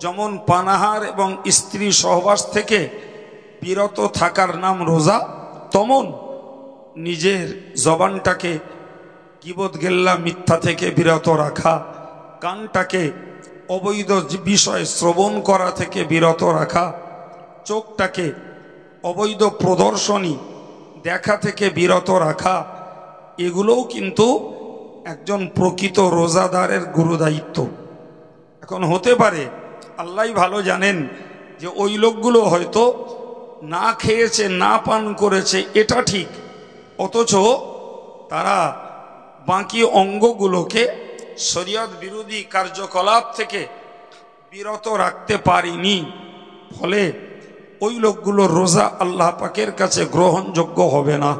যেমন পানাহার এবং স্ত্রী সহবাস থেকে বিরত থাকার নাম রোজা, তেমন নিজের জবানটাকে গীবত গেল্লা মিথ্যা থেকে বিরত রাখা, কানটাকে অবৈধ বিষয় শ্রবণ করা থেকে বিরত রাখা, চোখটাকে অবৈধ প্রদর্শনী দেখা থেকে বিরত রাখা, এগুলোও কিন্তু একজন প্রকৃত রোজাদারের গুরুদায়িত্ব। এখন হতে পারে আল্লাহ ভালো জানেন যে ওই লোকগুলো হয়তো না খেয়েছে, না পান করেছে, এটা ঠিক, অথচ তারা বাকি অঙ্গগুলোকে শরীয়ত বিরোধী কার্যকলাপ থেকে বিরত রাখতে পারেনি। ফলে ওই লোকগুলো রোজা আল্লাহ পাকের কাছে গ্রহণযোগ্য হবে না।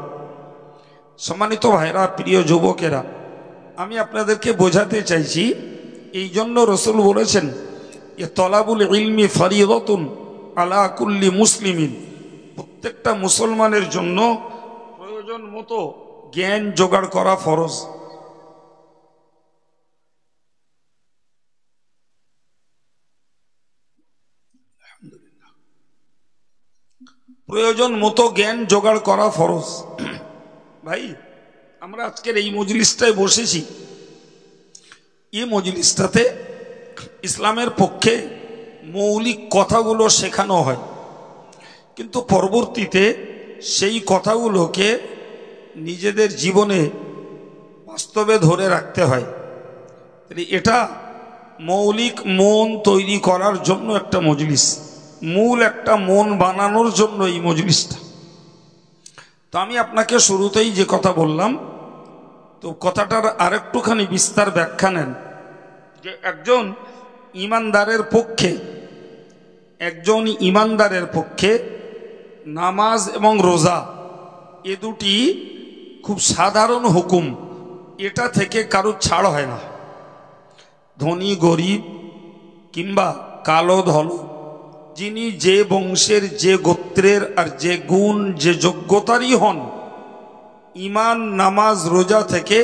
সম্মানিত ভাইরা, প্রিয় যুবকেরা, আমি আপনাদেরকে বোঝাতে চাইছি, এই জন্য রসুল বলেছেন এ তলাবুল ইলমি ফরিয়দাতুন আলা কুল্লি মুসলিমিন, প্রত্যেকটা মুসলমানের জন্য প্রয়োজন মতো জ্ঞান জোগাড় করা ফরজ। প্রয়োজন মতো জ্ঞান জোগাড় করা ফরজ। ভাই, আমরা আজকের এই মজলিসটায় বসেছি, এই মজলিসটাতে ইসলামের পক্ষে মৌলিক কথাগুলো শেখানো হয়, কিন্তু পরবর্তীতে সেই কথাগুলোকে নিজেদের জীবনে বাস্তবে ধরে রাখতে হয়। এটা মৌলিক মন তৈরি করার জন্য একটা মজলিস, মূল একটা মন বানানোর জন্য এই মজলিসটা। তো আমি আপনাকে শুরুতেই যে কথা বললাম, তো কথাটার আরেকটুখানি বিস্তার ব্যাখ্যা নেন যে একজন ইমানদারের পক্ষে নামাজ এবং রোজা এ দুটি খুব সাধারণ হুকুম, এটা থেকে কারো ছাড় হয় না। ধনী গরিব কিংবা কালো ধলো, যিনি যে বংশের, যে গোত্রের আর যে গুণ, যে যোগ্যতারই হন, ইমান নামাজ রোজা থেকে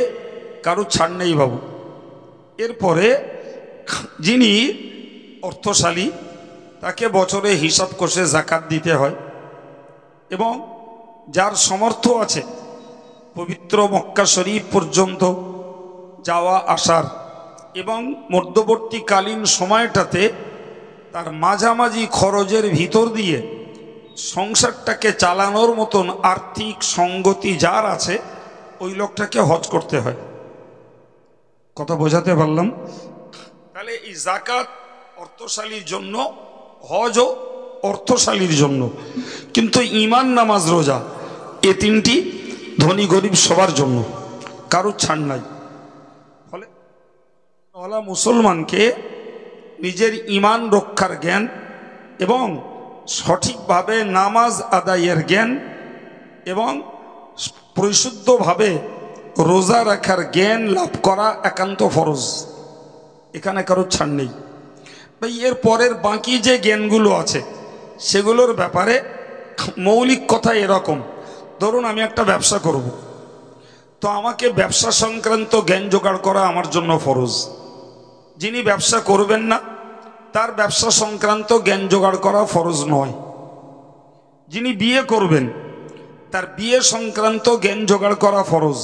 কারো ছাড় নেই বাবু। এরপরে যিনি অর্থশালী, তাকে বছরে হিসাব কষে জাকাত দিতে হয়, এবং যার সামর্থ্য আছে পবিত্র মক্কা শরীফ পর্যন্ত যাওয়া আসার, এবং মধ্যবর্তীকালীন সময়টাতে তার মাঝামাঝি খরচের ভিতর দিয়ে সংসারটাকে চালানোর মতন আর্থিক সঙ্গতি যার আছে, ওই লোকটাকে হজ করতে হয়। কথা বোঝাতে পারলাম? তাহলে এই জাকাত অর্থশালীর জন্য, হজও অর্থশালীর জন্য, কিন্তু ইমান নামাজ রোজা এ তিনটি ধনী গরিব সবার জন্য, কারো ছাড় নাই। ফলে মুসলমানকে নিজের ইমান রক্ষার জ্ঞান এবং সঠিকভাবে নামাজ আদায়ের জ্ঞান এবং পরিশুদ্ধভাবে রোজা রাখার জ্ঞান লাভ করা একান্ত ফরজ, এখানে কারো ছাড় নেই। ভাই, এর পরের বাকি যে জ্ঞানগুলো আছে সেগুলোর ব্যাপারে মৌলিক কথা এরকম, ধরুন আমি একটা ব্যবসা করব, তো আমাকে ব্যবসা সংক্রান্ত জ্ঞান জোগাড় করা আমার জন্য ফরজ। যিনি ব্যবসা করবেন না, তার ব্যবসা সংক্রান্ত জ্ঞান জোগাড় করা ফরজ নয়। যিনি বিয়ে করবেন, তার বিয়ে সংক্রান্ত জ্ঞান জোগাড় করা ফরজ।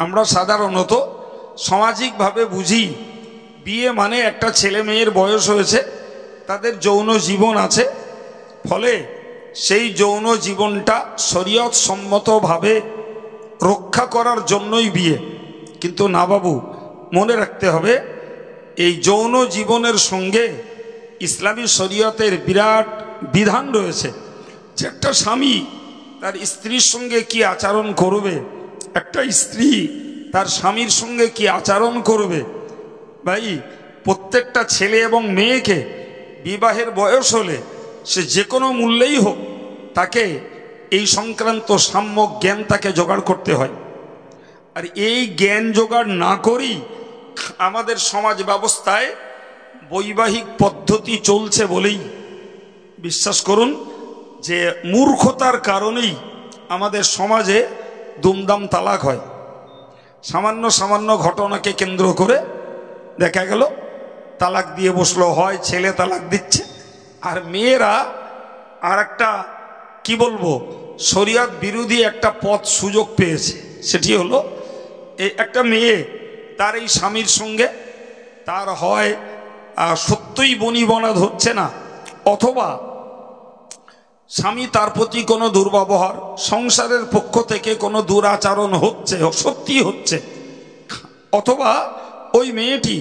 আমরা সাধারণত সামাজিকভাবে বুঝি বিয়ে মানে একটা ছেলে মেয়ের বয়স হয়েছে, তাদের যৌন জীবন আছে, ফলে সেই যৌন জীবনটা শরীয়ত সম্মতভাবে রক্ষা করার জন্যই বিয়ে। কিন্তু না বাবু, মনে রাখতে হবে এই যৌন জীবনের সঙ্গে ইসলামী শরীয়তের বিরাট বিধান রয়েছে যে একটা স্বামী তার স্ত্রীর সঙ্গে কি আচরণ করবে, একটা স্ত্রী তার স্বামীর সঙ্গে কি আচরণ করবে। ভাই, প্রত্যেকটা ছেলে এবং মেয়েকে বিবাহের বয়স হলে সে যে কোনো মূল্যেই হোক তাকে এই সংক্রান্ত সাম্যক জ্ঞান তাকে জোগাড় করতে হয়। আর এই জ্ঞান জোগাড় না করেই আমাদের সমাজ ব্যবস্থায় বৈবাহিক পদ্ধতি চলছে বলেই বিশ্বাস করুন যে মূর্খতার কারণেই আমাদের সমাজে দুমদাম তালাক হয়। সামান্য সামান্য ঘটনাকে কেন্দ্র করে দেখা গেল তালাক দিয়ে বসলো, হয় ছেলে তালাক দিচ্ছে, আর মেয়েরা আর একটা কি বলবো শরিয়ত বিরোধী একটা পথ সুযোগ পেয়েছে। সেটি হলো এই একটা মেয়ে তার এই স্বামীর সঙ্গে তার হয় সত্যই বনিবনা হচ্ছে না, অথবা স্বামী তার প্রতি কোনো দুর্ব্যবহার, সংসারের পক্ষ থেকে কোনো দুরাচরণ হচ্ছে, সত্যি হচ্ছে, অথবা ওই মেয়েটি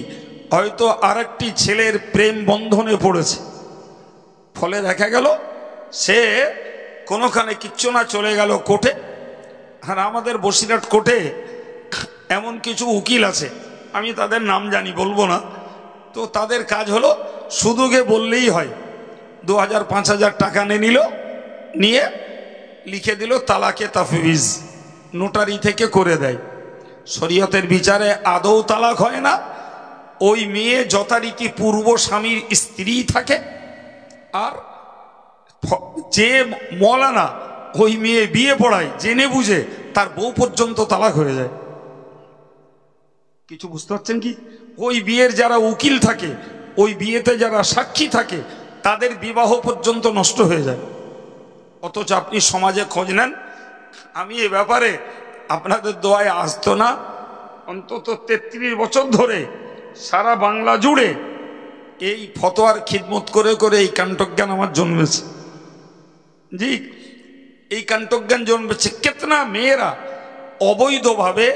হয়তো আরেকটি ছেলের প্রেম বন্ধনে পড়েছে। ফলে দেখা গেল সে কোনোখানে কিচ্ছু না চলে গেল কোর্টে। আর আমাদের বসিরহাট কোর্টে এমন কিছু উকিল আছে, আমি তাদের নাম জানি, বলবো না, তো তাদের কাজ হলো শুধুকে বললেই হয় 2000-5000 টাকা নিল, নিয়ে লিখে দিল তালাকে তাফবিজ, নোটারি থেকে করে দেয়। শরীয়তের বিচারে আদৌ তালাক হয় না, ওই মেয়ে যথারীতি পূর্ব স্বামীর স্ত্রী থাকে, আর যে মওলানা ওই মেয়ে বিয়ে পড়ায় জেনে বুঝে তার বউ পর্যন্ত তালাক হয়ে যায়। কিছু বুঝতে পারছেন কি? ওই বিয়ের যারা উকিল থাকে, ওই বিয়েতে যারা সাক্ষী থাকে, তাদের বিবাহ পর্যন্ত নষ্ট হয়ে যায়। অথচ আপনি সমাজে খোঁজ নেন, আমি এ ব্যাপারে আপনাদের দোয়ায় আসতো না, অন্তত 33 বছর ধরে সারা বাংলা জুড়ে এই ফতোয়ার খিদমত করে করে এই কাণ্ঠজ্ঞান আমার জন্মেছে। জি, এই কাণ্ঠজ্ঞান জন্মেছে। কেতনা মেয়েরা অবৈধভাবে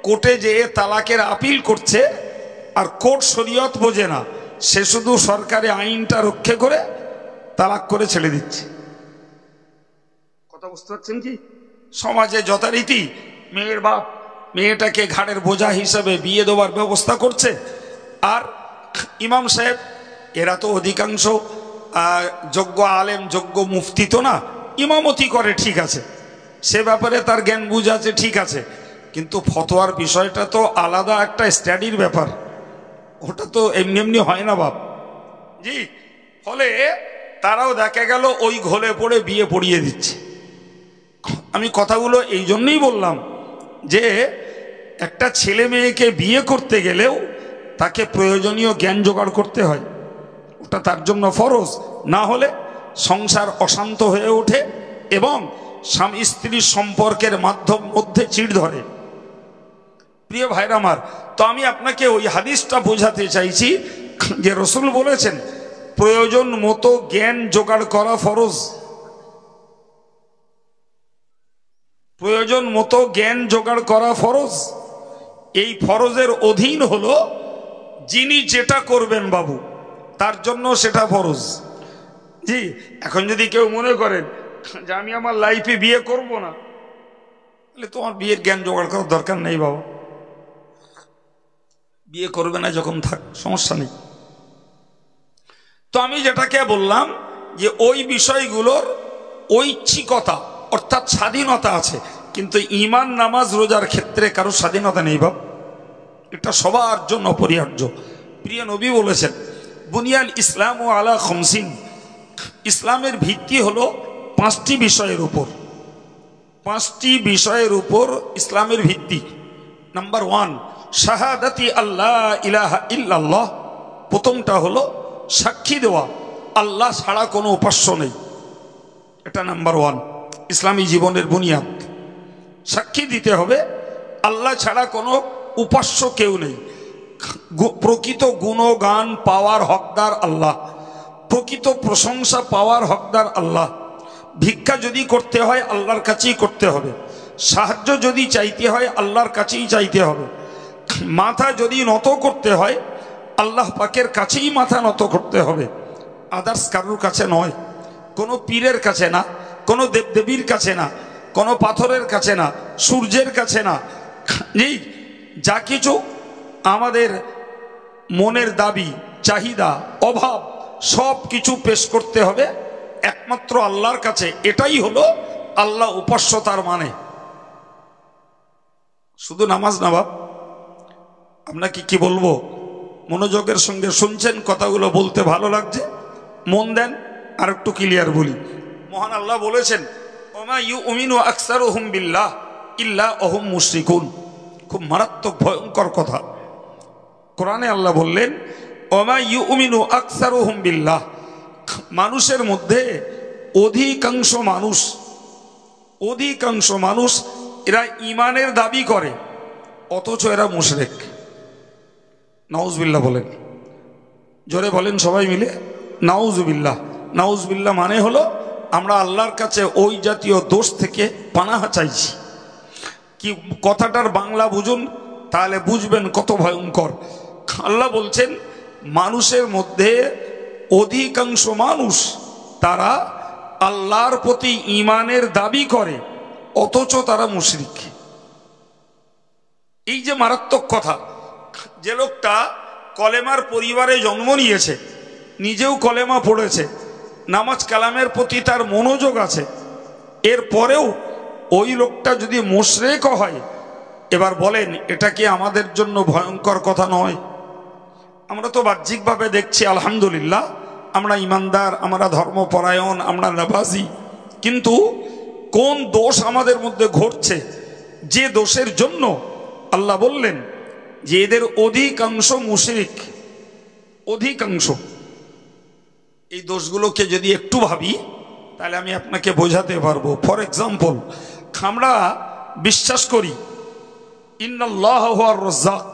কোর্টে যেয়ে তালাকের আপিল করছে, আর কোর্ট শরীয়ত বোঝে না, সে শুধু সরকারি আইনটা রক্ষা করে তালাক করে ছেড়ে দিচ্ছে। কথা বুঝতে পারছেন কি? সমাজে যথারীতি মেয়ের বাপ মেয়েটাকে ঘাড়ের বোঝা হিসাবে বিয়ে দেওয়ার ব্যবস্থা করছে, আর ইমাম সাহেব এরা তো অধিকাংশ যোগ্য আলেম, যোগ্য মুফতি তো না, ইমামতি করে ঠিক আছে, সে ব্যাপারে তার জ্ঞান বুঝ আছে ঠিক আছে, কিন্তু ফতোয়ার বিষয়টা তো আলাদা একটা স্টাডির ব্যাপার, ওটা তো এমনি এমনি হয় না বাপ। জি, ফলে তারাও দেখা গেল ওই ঘোলে পড়ে বিয়ে পড়িয়ে দিচ্ছে। আমি কথাগুলো এই জন্যই বললাম যে একটা ছেলে মেয়েকে বিয়ে করতে গেলেও তাকে প্রয়োজনীয় জ্ঞান জোগাড় করতে হয়, ওটা তার জন্য ফরজ, না হলে সংসার অশান্ত হয়ে ওঠে এবং স্বামী স্ত্রীর সম্পর্কের মধ্যে চিড় ধরে। প্রিয় ভাইরা আমার, তো আমি আপনাকে ওই হাদিসটা বোঝাতে চাইছি যে রসুল বলেছেন প্রয়োজন মতো জ্ঞান জোগাড় করা ফরজ, প্রয়োজন মতো জ্ঞান জোগাড় করা ফরজ। এই ফরজের অধীন হলো যিনি যেটা করবেন বাবু, তার জন্য সেটা ফরজ। জি, এখন যদি কেউ মনে করেন যে আমি আমার লাইফে বিয়ে করব না, তাহলে তোমার বিয়ের জ্ঞান জোগাড় করার দরকার নেই বাবা, বিয়ে করবে না যখন থাক, সমস্যা নেই। তো আমি যেটাকে বললাম যে ওই বিষয়গুলোর ঐচ্ছিকতা অর্থাৎ স্বাধীনতা আছে, কিন্তু ঈমান নামাজ রোজার ক্ষেত্রে কারো স্বাধীনতা নেই বাপ, এটা সবার জন্য অপরিহার্য। প্রিয় নবী বলেছেন বুনিয়াল ইসলাম ও আলা খমসিন, ইসলামের ভিত্তি হলো 5টি বিষয়ের উপর, 5টি বিষয়ের উপর ইসলামের ভিত্তি। নাম্বার 1 শাহাদাতি আল্লাহ ইলাহা ইল্লাল্লাহ, প্রথমটা হলো সাক্ষী দেওয়া আল্লাহ ছাড়া কোনো উপাস্য নেই, এটা নাম্বার 1 ইসলামী জীবনের বুনিয়াদ। সাক্ষী দিতে হবে আল্লাহ ছাড়া কোনো উপাস্য কেউ নেই, প্রকৃত গুণগান পাওয়ার হকদার আল্লাহ, প্রকৃত প্রশংসা পাওয়ার হকদার আল্লাহ। ভিক্ষা যদি করতে হয় আল্লাহর কাছেই করতে হবে, সাহায্য যদি চাইতে হয় আল্লাহর কাছেই চাইতে হবে, মাথা যদি নত করতে হয় আল্লাহ পাকের কাছেই মাথা নত করতে হবে, আদার্স কারোর কাছে নয়, কোনো পীরের কাছে না, কোনো দেবদেবীর কাছে না, কোনো পাথরের কাছে না, সূর্যের কাছে না। এই যা কিছু আমাদের মনের দাবি, চাহিদা, অভাব সব কিছু পেশ করতে হবে একমাত্র আল্লাহর কাছে, এটাই হলো আল্লাহ উপাস্যতার মানে। শুধু নামাজ না বাপ, আপনাকে কি বলবো, মনোযোগের সঙ্গে শুনছেন, কথাগুলো বলতে ভালো লাগছে, মন দেন। আর একটু ক্লিয়ার বলি, মহান আল্লাহ বলেছেন ওমা ইউমিনু আকসারুহুম বিল্লাহ ইল্লা ওহুম মুশরিকুন। খুব মারাত্মক ভয়ঙ্কর কথা। কোরআনে আল্লাহ বললেন ওমা ইউমিনু আকসারুহুম বিল্লাহ, মানুষের মধ্যে অধিকাংশ মানুষ এরা ঈমানের দাবি করে অথচ এরা মুশরিক। নাউজুবিল্লাহ বলেন, জোরে বলেন সবাই মিলে নাউজুবিল্লাহ। নাউজুবিল্লাহ মানে হলো আমরা আল্লাহর কাছে ওই জাতীয় দোষ থেকে পানাহা চাইছি। কি কথাটার বাংলা বুঝুন, তাহলে বুঝবেন কত ভয়ঙ্কর। আল্লাহ বলছেন মানুষের মধ্যে অধিকাংশ মানুষ তারা আল্লাহর প্রতি ঈমানের দাবি করে অথচ তারা মুশরিক। এই যে মারাত্মক কথা, যে লোকটা কলেমার পরিবারে জন্ম নিয়েছে, নিজেও কলেমা পড়েছে, নামাজ কালামের প্রতি তার মনোযোগ আছে, এরপরেও ওই লোকটা যদি মুশরিক হয়, এবার বলেন এটা কি আমাদের জন্য ভয়ঙ্কর কথা নয়? আমরা তো বাহ্যিকভাবে দেখছি আলহামদুলিল্লাহ আমরা ইমানদার, আমরা ধর্মপরায়ণ, আমরা নামাজি, কিন্তু কোন দোষ আমাদের মধ্যে ঘটছে যে দোষের জন্য আল্লাহ বললেন যে এদের অধিকাংশ মুশরিক। অধিকাংশ। এই দোষগুলোকে যদি একটু ভাবি তাহলে আমি আপনাকে বোঝাতে পারবো। ফর এক্সাম্পল, আমরা বিশ্বাস করি ইন্নাল্লাহ হুয়ার রাজ্জাক,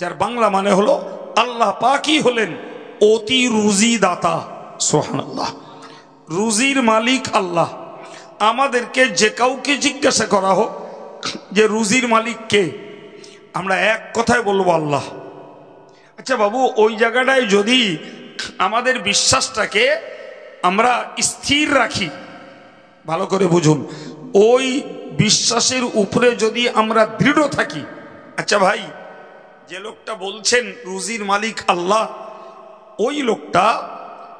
যার বাংলা মানে হলো আল্লাহ পাকই হলেন অতি রুজি দাতা। সুবহানাল্লাহ। রুজির মালিক আল্লাহ। আমাদেরকে যে কাউকে জিজ্ঞাসা করা হোক যে রুজির মালিক কে, আমরা এক কথায় বলবো আল্লাহ। আচ্ছা বাবু, ওই জায়গাটায় যদি আমাদের বিশ্বাসটাকে আমরা স্থির রাখি, ভালো করে বুঝুন, ওই বিশ্বাসের উপরে যদি আমরা দৃঢ় থাকি, আচ্ছা ভাই যে লোকটা বলছেন রুজির মালিক আল্লাহ, ওই লোকটা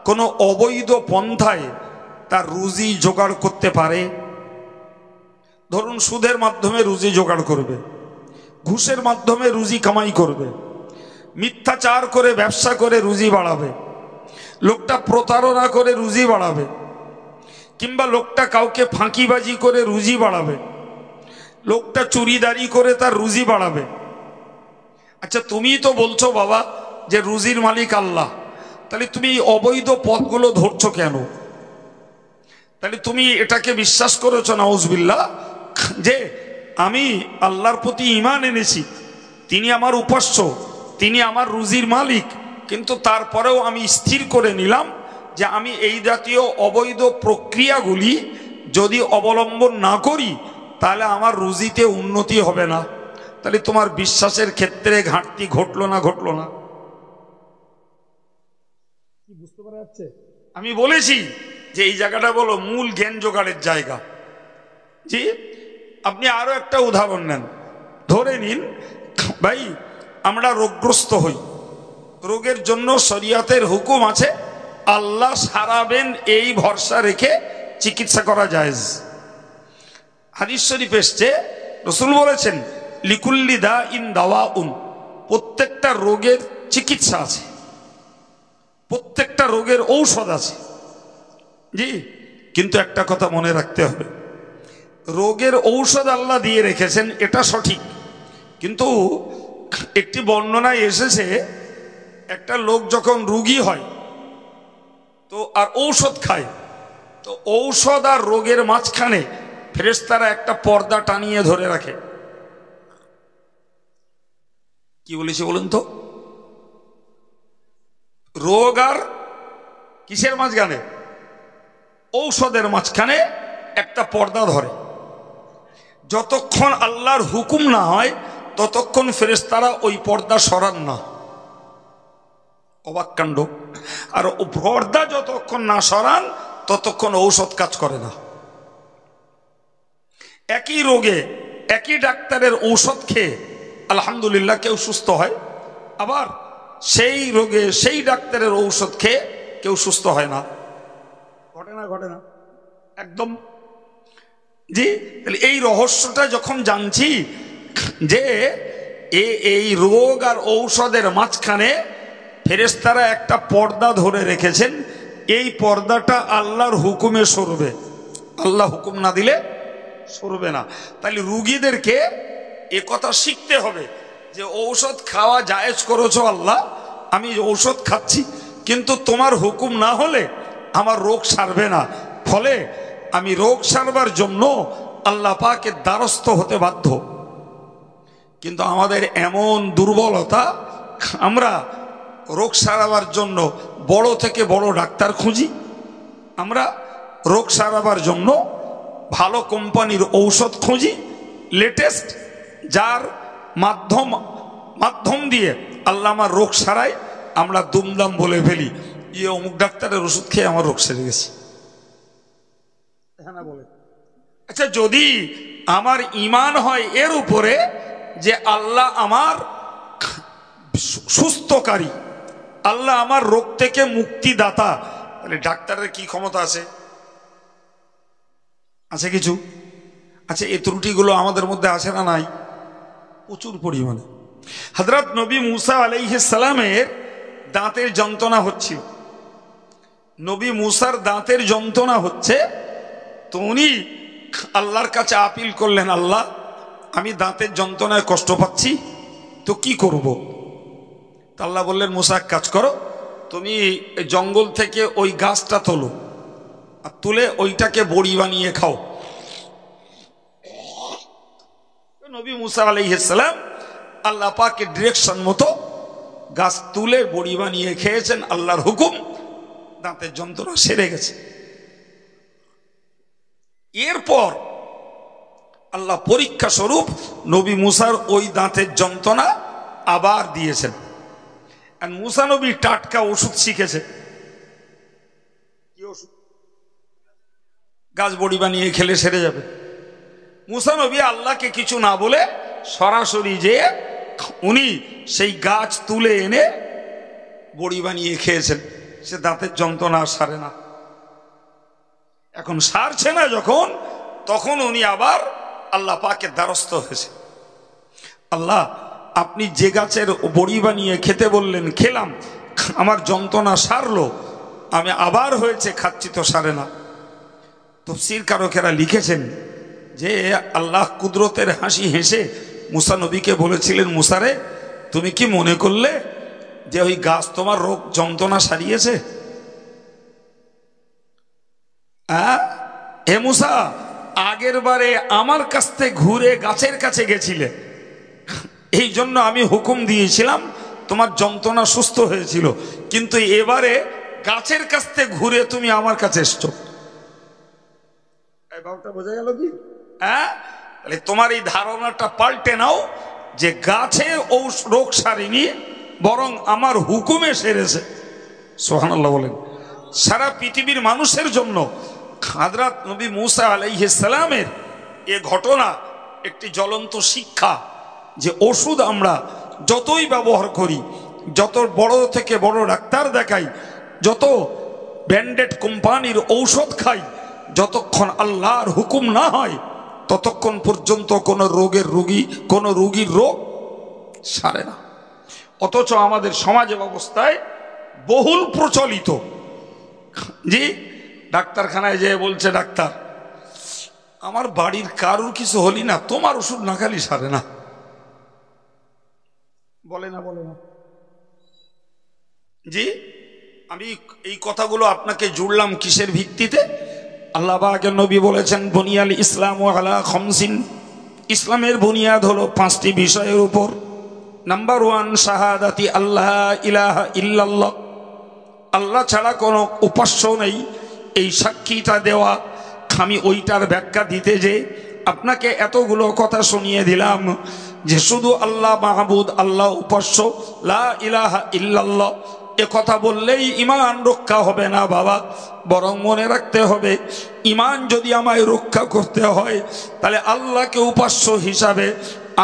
কোনো অবৈধ পন্থায় তার রুজি জোগাড় করতে পারে? ধরুন সুদের মাধ্যমে রুজি জোগাড় করবে, ঘুষের মাধ্যমে রুজি কামাই করবে, মিথ্যাচার করে ব্যবসা করে রুজি বাড়াবে, লোকটা প্রতারণা করে রুজি বাড়াবে, কিংবা লোকটা কাউকে ফাঁকিবাজি করে রুজি বাড়াবে, লোকটা চুরিদারি করে তার রুজি বাড়াবে। আচ্ছা তুমি তো বলছো বাবা যে রুজির মালিক আল্লাহ, তাহলে তুমি অবৈধ পথগুলো ধরছো কেন? তাহলে তুমি এটাকে বিশ্বাস করেছো নাউজুবিল্লাহ যে আমি আল্লাহর প্রতি ঈমান এনেছি, তিনি আমার উপাস্য, তিনি আমার রুজির মালিক, কিন্তু তারপরেও আমি স্থির করে নিলাম যে আমি এই জাতীয় অবৈধ প্রক্রিয়াগুলি যদি অবলম্বন না করি তাহলে আমার রুজিতে উন্নতি হবে না। তাহলে তোমার বিশ্বাসের ক্ষেত্রে ঘাটতি ঘটলো না? ঘটলো না? কি বুঝতে পারা যাচ্ছে? আমি বলেছি যে এই জায়গাটা বলো মূল জ্ঞান জোগাড়ের জায়গা। জি, আপনি আরো একটা উদাহরণ নেন। ধরে নিন ভাই আমরা রোগগ্রস্ত হই, রোগের জন্য শরিয়াতের হুকুম আছে আল্লাহ সারাবেন এই ভরসা রেখে চিকিৎসা করা জায়েজ। হাদিস শরীফ এসেছে, রাসূল বলেছেন লিকুল্লি দাইন দাওয়াউন, প্রত্যেকটা রোগের চিকিৎসা আছে, প্রত্যেকটা রোগের ঔষধ আছে। জি, কিন্তু একটা কথা মনে রাখতে হবে, রোগের ঔষধ আল্লাহ দিয়ে রেখেছেন এটা সঠিক, কিন্তু একটি বর্ণনায় এসেছে একটা লোক যখন রোগী হয় তো আর ঔষধ খায়, তো ঔষধ আর রোগের মাঝখানে ফেরেশতারা একটা পর্দা টানিয়ে ধরে রাখে। কি বলেছে বলুন তো? রোগ আর কিসের মাঝখানে? ঔষধের মাঝখানে একটা পর্দা ধরে। যতক্ষণ আল্লাহর হুকুম না হয় ততক্ষণ ফেরেশতারা ওই পর্দা সরান না। অবাক কাণ্ড। আর পর্দা যতক্ষণ না সরান ততক্ষণ ঔষধ কাজ করে না। একই রোগে একই ডাক্তারের ঔষধ খেয়ে আলহামদুলিল্লাহ কেউ সুস্থ হয়, আবার সেই রোগে সেই ডাক্তারের ঔষধ খেয়ে কেউ সুস্থ হয় না। ঘটে না? ঘটে না? একদম। জি, তাহলে এই রহস্যটা যখন জানছি যে এই রোগ আর ঔষধের মাঝখানে ফেরেশতারা একটা পর্দা ধরে রেখেছেন। এই পর্দাটা আল্লাহর হুকুমে সরবে, আল্লাহ হুকুম না দিলে সরবে না। তাহলে রুগীদেরকে এ কথা শিখতে হবে যে ঔষধ খাওয়া জায়েজ করেছো আল্লাহ, আমি ঔষধ খাচ্ছি, কিন্তু তোমার হুকুম না হলে আমার রোগ সারবে না, ফলে আমি রোগ সারবার জন্য আল্লাহ পাকের দ্বারস্থ হতে বাধ্য। কিন্তু আমাদের এমন দুর্বলতা, আমরা রোগ সারাবার জন্য বড় থেকে বড় ডাক্তার খুঁজি, আমরা রোগ সারাবার জন্য ভালো কোম্পানির ঔষধ খুঁজি, লেটেস্ট, যার মাধ্যম দিয়ে আল্লাহ আমার রোগ সারায়, আমরা দুমদাম বলে ফেলি যে অমুক ডাক্তারের ওষুধ খেয়ে আমার রোগ সেরে গেছে। হ্যাঁ না বলে? আচ্ছা, যদি আমার ঈমান হয় এর উপরে যে আল্লাহ আমার সুস্থকারী, আল্লাহ আমার রোগ থেকে মুক্তিদাতা, তাহলে ডাক্তারের কি ক্ষমতা আছে? আছে কিছু? আচ্ছা, এই ত্রুটিগুলো আমাদের মধ্যে আছে না নাই? প্রচুর পরিমাণে। হযরত নবী মুসা আলাইহিস সালামের দাঁতের যন্ত্রণা হচ্ছিল, নবী মুসার দাঁতের যন্ত্রণা হচ্ছে, তো উনি আল্লাহর কাছে আপিল করলেন, আল্লাহ আমি দাঁতের যন্ত্রণায় কষ্ট পাচ্ছি, তো কি করব? আল্লাহ বললেন, মুসা এক কাজ করো, তুমি জঙ্গল থেকে ওই গাছটা তোলো, আর তুলে ওইটাকে বড়ি বানিয়ে খাও। নবী মুসা আলাইহিস সালাম আল্লাহ পাকের ডিরেকশন মতো গাছ তুলে বড়ি বানিয়ে খেয়েছেন, আল্লাহর হুকুম, দাঁতের যন্ত্রণা সেরে গেছে। এরপর আল্লাহ পরীক্ষা স্বরূপ নবী মুসার ওই দাঁতের যন্ত্রণা আবার দিয়েছেন। আর মুসা নবী টাটকা ওষুধ শিখেছে। কি ওষুধ? গাছ বড়ি বানিয়ে খেলে সেরে যাবে। মুসা নবী আল্লাহকে কিছু না বলে সরাসরি যে উনি সেই গাছ তুলে এনে বড়ি বানিয়ে খেয়েছেন, সে দাঁতের যন্ত্রণা সারে না। এখন সারছে না যখন, তখন উনি আবার আল্লাহ পাকের দ্বারস্থ হয়েছে। আল্লাহ, আপনি যে গাছের বড়ি বানিয়ে খেতে বললেন, খেলাম, আমার যন্ত্রণা সারলো, আমি আবার হয়েছে খাচ্ছি তো সারে না। তাফসীর কারকেরা লিখেছেন যে আল্লাহ কুদরতের হাসি হেসে মুসা নবীকে বলেছিলেন, মুসারে তুমি কি মনে করলে যে ওই গাছ তোমার রোগ যন্ত্রণা সারিয়েছে? হে মুসা, আগের বারে আমার কাছ থেকে ঘুরে গাছের কাছে গেছিলে, এই জন্য আমি হুকুম দিয়েছিলাম, তোমার যন্ত্রণা সুস্থ হয়েছিল, কিন্তু এবারে গাছের কাছ থেকে ঘুরে তুমি আমার কাছে এসছো। বোঝা গেল কি? তাহলে তোমার এই ধারণাটা পাল্টে নাও যে গাছে রোগ সারেনি, বরং আমার হুকুমে সেরেছে। সুবহানাল্লাহ বলেন। সারা পৃথিবীর মানুষের জন্য হযরত নবী মুসা আলাইহিস সালামের এ ঘটনা একটি জ্বলন্ত শিক্ষা, যে ওষুধ আমরা যতই ব্যবহার করি, যত বড় থেকে বড় ডাক্তার দেখাই, যত ব্র্যান্ডেড কোম্পানির ঔষধ খাই, যতক্ষণ আল্লাহর হুকুম না হয় ততক্ষণ পর্যন্ত কোনো রোগীর রোগ সারে না। অথচ আমাদের সমাজ ব্যবস্থায় বহুল প্রচলিত, জি, ডাক্তারখানায় যেয়ে বলছে ডাক্তার, আমার বাড়ির কারুর কিছু হলি না, তোমার ওষুধ না খালি সারে না। বলে না? জি, আমি এই কথাগুলো আপনাকে জুড়লাম কিসের ভিত্তিতে? আল্লাহ পাকের নবী বলেছেন, বুনিয়াল ইসলামু আলা খামসিন, ইসলামের বুনিয়াদ হলো 5টি বিষয়ের উপর। নাম্বার 1, শাহাদাতি আল্লাহ ইলাহা ইল্লাল্লাহ, আল্লাহ ছাড়া কোনো উপাস্য নেই, এই সাক্ষীটা দেওয়া। আমি ওইটার ব্যাখ্যা দিতে যে আপনাকে এতগুলো কথা শুনিয়ে দিলাম যে শুধু আল্লাহ মাহবুদ, আল্লাহ উপাস্য, লা ইলাহা ইল্লাল্লাহ, এ কথা বললেই ঈমান রক্ষা হবে না বাবা, বরং মনে রাখতে হবে ঈমান যদি আমায় রক্ষা করতে হয় তাহলে আল্লাহকে উপাস্য হিসাবে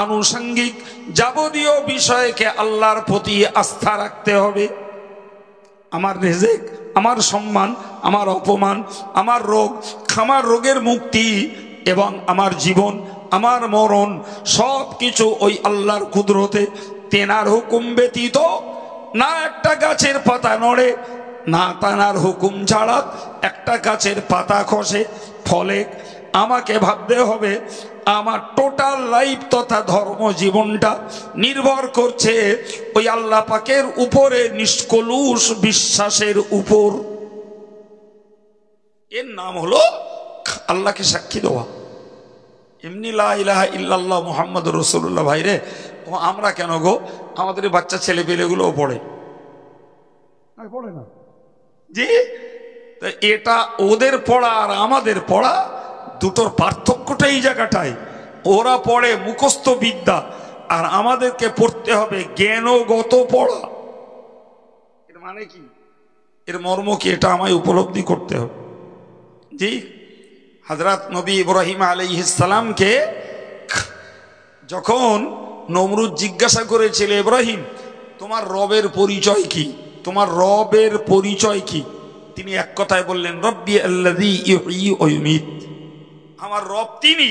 আনুষঙ্গিক যাবতীয় বিষয়কে আল্লাহর প্রতি আস্থা রাখতে হবে। আমার রিজিক, আমার সম্মান, আমার অপমান, আমার রোগ, আমার রোগের মুক্তি এবং আমার জীবন আমার মরণ সব কিছু ওই আল্লাহর কুদরতে, তেনার হুকুম ব্যতীত না একটা গাছের পাতা নড়ে, না তানার হুকুম ছাড়া একটা গাছের পাতা খসে। ফলে আমাকে ভাবতে হবে আমার টোটাল লাইফ তথা ধর্ম জীবনটা নির্ভর করছে ওই আল্লাহ পাকের উপরে, নিষ্কলুষ বিশ্বাসের উপর। এর নাম হলো আল্লাহকে সাক্ষী দেওয়া। এমনি লা ইলাহা ইল্লাল্লাহ মুহাম্মাদুর রাসূলুল্লাহ। ভাইরে, আমরা কেন গো, আমাদের বাচ্চা ছেলে পেলেগুলোও পড়ে না জি? এটা ওদের পড়া আর আমাদের পড়া, দুটোর পার্থক্যটা এই জায়গাটায়। ওরা পড়ে মুখস্থ বিদ্যা, আর আমাদেরকে পড়তে হবে জ্ঞানগত পড়া। এর মানে কি, এর মর্ম কি, এটা আমায় উপলব্ধি করতে হবে। জি, হযরত নবী ইব্রাহিম আলাইহিস সালামকে যখন নমরুদ জিজ্ঞাসা করেছিল, ইব্রাহিম তোমার রবের পরিচয় কি, তোমার রবের পরিচয় কি? তিনি এক কথায় বললেন, রব্বি আল্লাযী ইহয়ী ওয়া ইউমীত। আমার রব তিনি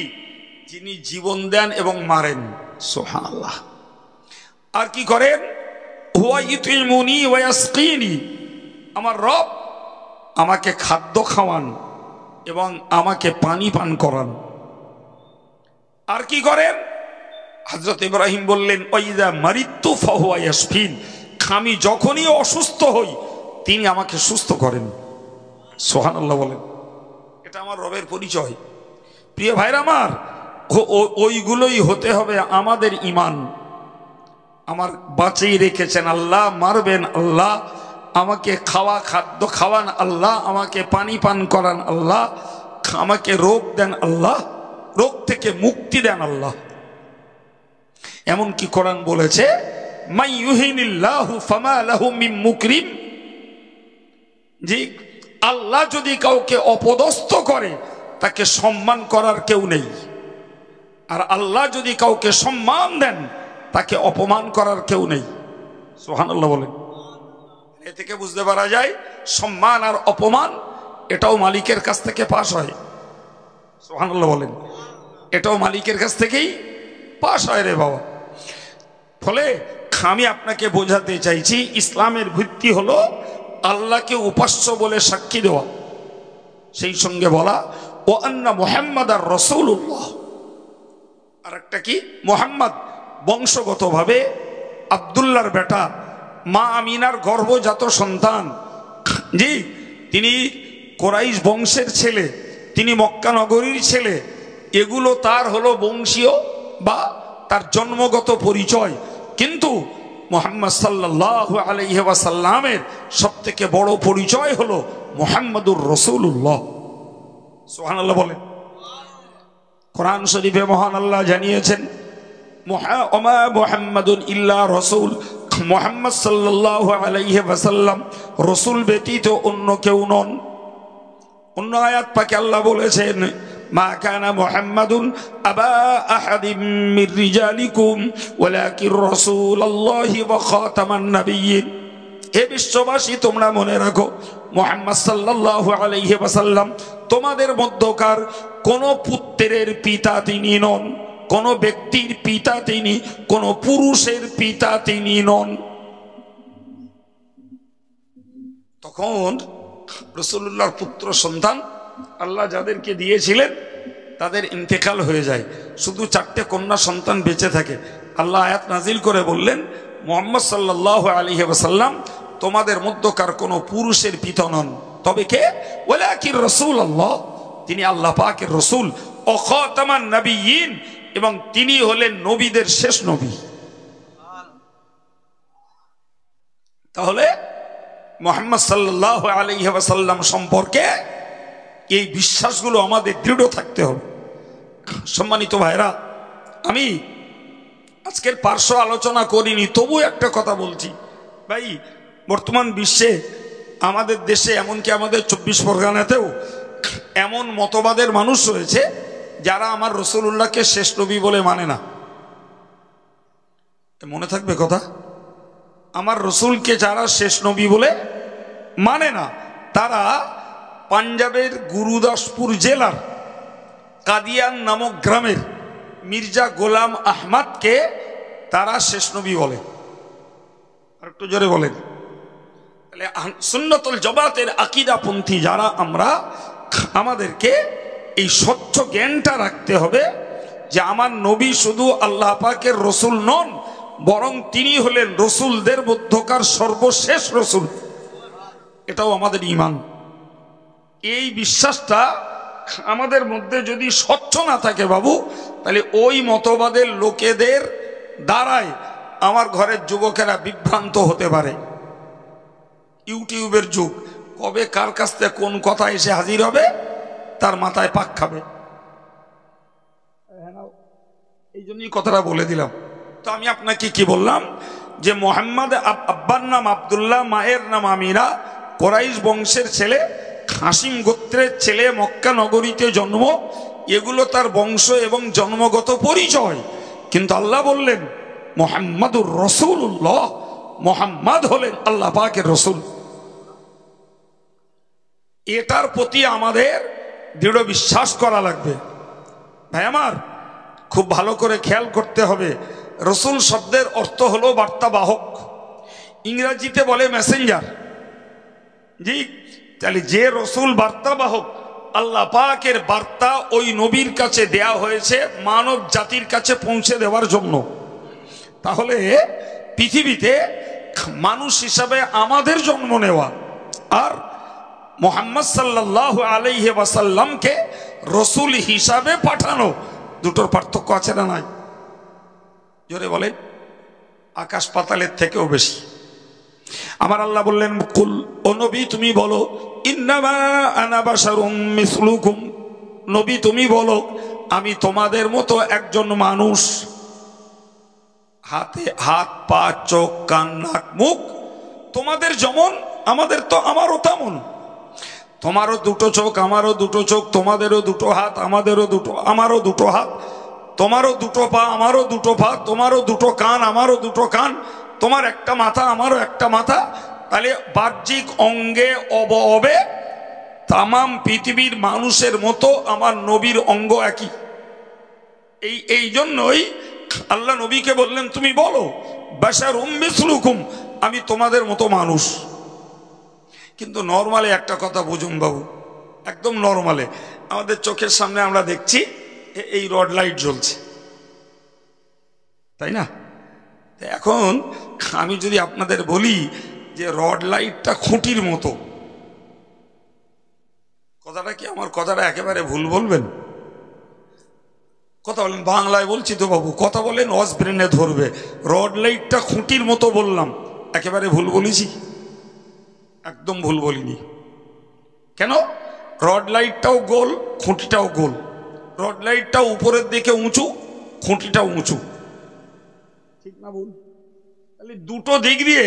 যিনি জীবন দেন এবং মারেন। সুবহানাল্লাহ। আর কি করেন? হুয়া ইউতিমুনি ওয়া ইয়াসকিনি। আমার রব আমাকে খাদ্য খাওয়ান এবং আমাকে পানি পান করান। আর কি করেন? হযরত ইব্রাহিম বললেন, ওয়াইদা মারিতু ফাহুয়া ইয়াশফিন। আমি যখনই অসুস্থ হই তিনি আমাকে সুস্থ করেন। সুবহানাল্লাহ বলেন। এটা আমার রবের পরিচয়। প্রিয় ভাইরা আমার, ওইগুলোই হতে হবে আমাদের ঈমান। আমার বাঁচিয়ে রেখেছেন আল্লাহ, মারবেন আল্লাহ, আমাকে খাদ্য খাওয়ান আল্লাহ, আমাকে পানি পান করান আল্লাহ, আমাকে রোগ দেন আল্লাহ, রোগ থেকে মুক্তি দেন আল্লাহ। এমনকি কোরআন বলেছে, মাই ইউহিনিল্লাহু ফামা লাহু মিন মুকরিম। জি, আল্লাহ যদি কাউকে অপদস্থ করে তাকে সম্মান করার কেউ নেই, আর আল্লাহ যদি কাউকে সম্মান দেন তাকে অপমান করার কেউ নেই। সুবহানাল্লাহ বলেন। এ থেকে বুঝতে পারা যায় সম্মান আর অপমান এটাও মালিকের কাছ থেকে পাস হয়। সুবহানাল্লাহ বলেন। এটাও মালিকের কাছ থেকেই পাস হয় রে বাবা। ফলে আমি আপনাকে বোঝাতে চাইছি, ইসলামের ভিত্তি হলো আল্লাহকে উপাস্য বলে সাক্ষী দেওয়া, সেই সঙ্গে বলা ও আন্না মুহাম্মাদার রাসূলুল্লাহ। আর একটা কি, মুহাম্মদ বংশগতভাবে আব্দুল্লাহর বেটা, মা আমিনার গর্ভজাত সন্তান। জি, তিনি কুরাইশ বংশের ছেলে, তিনি মক্কা নগরীর ছেলে। এগুলো তার হলো বংশীয় বা তার জন্মগত পরিচয়। কিন্তু মুহাম্মদ সাল্লাল্লাহু আলাইহি ওয়াসাল্লামের সবথেকে বড় পরিচয় হলো মুহাম্মাদুর রাসূলুল্লাহ। সুবহানাল্লাহ বলেন। কোরআন শরীফে মহান আল্লাহ জানিয়েছেন, ওমা মুহাম্মাদুন ইল্লা রাসূল। মুহাম্মদ সাল্লাল্লাহু আলাইহি ওয়াসাল্লাম রাসূল ব্যতীত অন্য কেউ নন। অন্য আয়াত পাকে আল্লাহ বলেছেন, মা কানা মুহাম্মাদুন আবা আহাদিম মির রিজালিকুম ওয়ালাকিন রাসূলুল্লাহি ওয়া খাতামান নাবিয়্যিন। হে বিশ্ববাসী, তোমরা মনে রাখো, মুহাম্মদ সাল্লাল্লাহু আলাইহি ওয়াসাল্লাম তোমাদের মধ্যকার কোন পুত্রের পিতা তিনি নন, কোন ব্যক্তির পিতা তিনি, কোন পুরুষের পিতা তিনি নন। তখন রাসূলুল্লাহর পুত্র সন্তান আল্লাহ যাদেরকে দিয়েছিলেন তাদের ইন্তেকাল হয়ে যায়, শুধু 4টে কন্যা সন্তান বেঁচে থাকে। আল্লাহ আয়াত নাজিল করে বললেন, মুহাম্মদ সাল্লাল্লাহু আলাইহি ওয়াসাল্লাম তোমাদের মধ্যকার কোন পুরুষের পিতা নন, তবে কে? ওয়ালাকিন রাসূলুল্লাহ, তিনি আল্লাহ পাকের রাসূল, ও খাতামান নবিয়্যিন, এবং তিনি হলেন নবীদের শেষ নবী। তাহলে মুহাম্মদ সাল্লাল্লাহু আলাইহি ওয়াসাল্লাম সম্পর্কে এই বিশ্বাসগুলো আমাদের দৃঢ় থাকতে হবে। সম্মানিত ভাইরা, আমি আজকের পার্শ্ব আলোচনা করিনি, তবু একটা কথা বলছি। ভাই, বর্তমান বিশ্বে আমাদের দেশে, এমনকি আমাদের 24 পরগনাতেও এমন মতবাদের মানুষ রয়েছে যারা আমার রাসূলুল্লাহকে শেষ নবী বলে মানে না। মনে থাকবে কথা, আমার রসুলকে যারা শেষ নবী বলে মানে না, তারা পাঞ্জাবের গুরুদাসপুর জেলার কাদিয়ান নামক গ্রামের মির্জা গোলাম আহমদকে তারা শেষ নবী বলে। আর একটু জোরে বলেন। তাহলে সুন্নতুল জামাতের আকীদাপন্থী যারা আমরা, আমাদেরকে এই স্বচ্ছ জ্ঞানটা রাখতে হবে যে আমার নবী শুধু আল্লাহ পাকের রসুল নন, বরং তিনি হলেন রসুলদের মধ্যকার সর্বশেষ রসুল। এটাও আমাদের ঈমান। এই বিশ্বাসটা আমাদের মধ্যে যদি স্বচ্ছ না থাকে বাবু, তাহলে ওই মতবাদের লোকেদের দ্বারাই আমার ঘরের যুবকেরা বিভ্রান্ত হতে পারে। ইউটিউবের যুগ, কবে কার কাছ থেকে কোন কথা এসে হাজির হবে তার মাথায় পাক খাবে। এই জন্যই কথাটা বলে দিলাম। তো আমি আপনাকে কি বললাম যে মোহাম্মদ আব্বার নাম আব্দুল্লাহ, মায়ের নাম আমিরা, কোরাইশ বংশের ছেলে, হাসিম গোত্রের ছেলে, মক্কা নগরীতে জন্ম, এগুলো তার বংশ এবং জন্মগত পরিচয়। কিন্তু আল্লাহ বললেন মুহাম্মাদুর রাসূলুল্লাহ, মুহাম্মদ হলেন আল্লাহ পাকের রসুল। এটার প্রতি আমাদের দৃঢ় বিশ্বাস করা লাগবে। ভাই আমার, খুব ভালো করে খেয়াল করতে হবে। রসুল শব্দের অর্থ হলো বার্তাবাহক, ইংরেজিতে বলে মেসেঞ্জার। জি, তাহলে যে রসুল বার্তাবাহক, আল্লাহ পাকের বার্তা ওই নবীর কাছে দেয়া হয়েছে মানব জাতির কাছে পৌঁছে দেওয়ার জন্য। তাহলে পৃথিবীতে মানুষ হিসাবে আমাদের জন্ম নেওয়া আর মুহাম্মদ সাল্লাল্লাহু আলাইহি ওয়াসাল্লামকে রসুল হিসাবে পাঠানো, দুটোর পার্থক্য আছে না নাই? জোরে বলেন। আকাশ পাতালের থেকেও বেশি। আমার আল্লাহ বললেন, কুল, ও নবী তুমি বলো, ইন্নামা আনা বাশারুম মিসলুকুম, নবী তুমি বলো আমি তোমাদের মতো একজন মানুষ। হাতে হাত, পা, চোখ, কান, নাক, মুখ তোমাদের যেমন আমাদের তো আমারও তেমন। তোমারও দুটো চোখ, আমারও দুটো চোখ, তোমাদেরও দুটো হাত, আমারও দুটো হাত, তোমারও দুটো পা, আমারও দুটো পা, তোমারও দুটো কান, আমারও দুটো কান, তোমার একটা মাথা, আমারও একটা মাথা। তাহলে বাহ্যিক অঙ্গে অবয়বে তামাম পৃথিবীর মানুষের মতো আমার নবীর অঙ্গ একই। এই জন্যই আল্লাহ নবীকে বললেন তুমি বলো বাশারুম মিসলুকুম, আমি তোমাদের মতো মানুষ। কিন্তু নরমালে একটা কথা বুঝুন বাবু, একদম নরমালে আমাদের চোখের সামনে আমরা দেখছি এই রড লাইট জ্বলছে, তাই না? এখন আমি যদি আপনাদের বলি যে রড লাইটটা খুঁটির মতো, কথাটা কি আমার কথাটা একেবারে ভুল বলবেন? কথা বলেন, বাংলায় বলছি তো বাবু, কথা বলেন অজ ব্রেনে ধরবে। রড লাইটটা খুঁটির মতো বললাম, একেবারে ভুল বলেছি? একদম ভুল বলিনি। কেন? রড লাইটটাও গোল, খুঁটিটাও গোল। রড লাইটটাও উপরের দিকে উঁচু, খুঁটিটাও উঁচু, ঠিক না ভুল? তাহলে দুটো দিক দিয়ে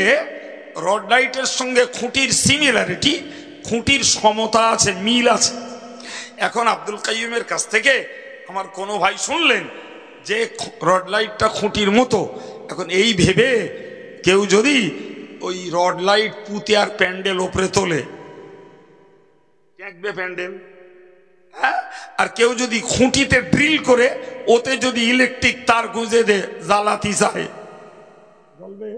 রড লাইটের সঙ্গে খুঁটির সিমিলারিটি, খুঁটির সমতা আছে, মিল আছে। এখন আব্দুল কাইয়ুমের কাছ থেকে আমার কোনো ভাই শুনলেন যে রড লাইটটা খুঁটির মতো, এখন এই ভেবে কেউ যদি ওই রড লাইট পুঁতে আর প্যান্ডেল ওপরে তোলে, দেখবে প্যান্ডেল, হ্যাঁ? আর কেউ যদি খুঁটিতে ড্রিল করে ওতে যদি ইলেকট্রিক তার গুঁজে দে, জ্বালাতি চায়, জ্বলবে?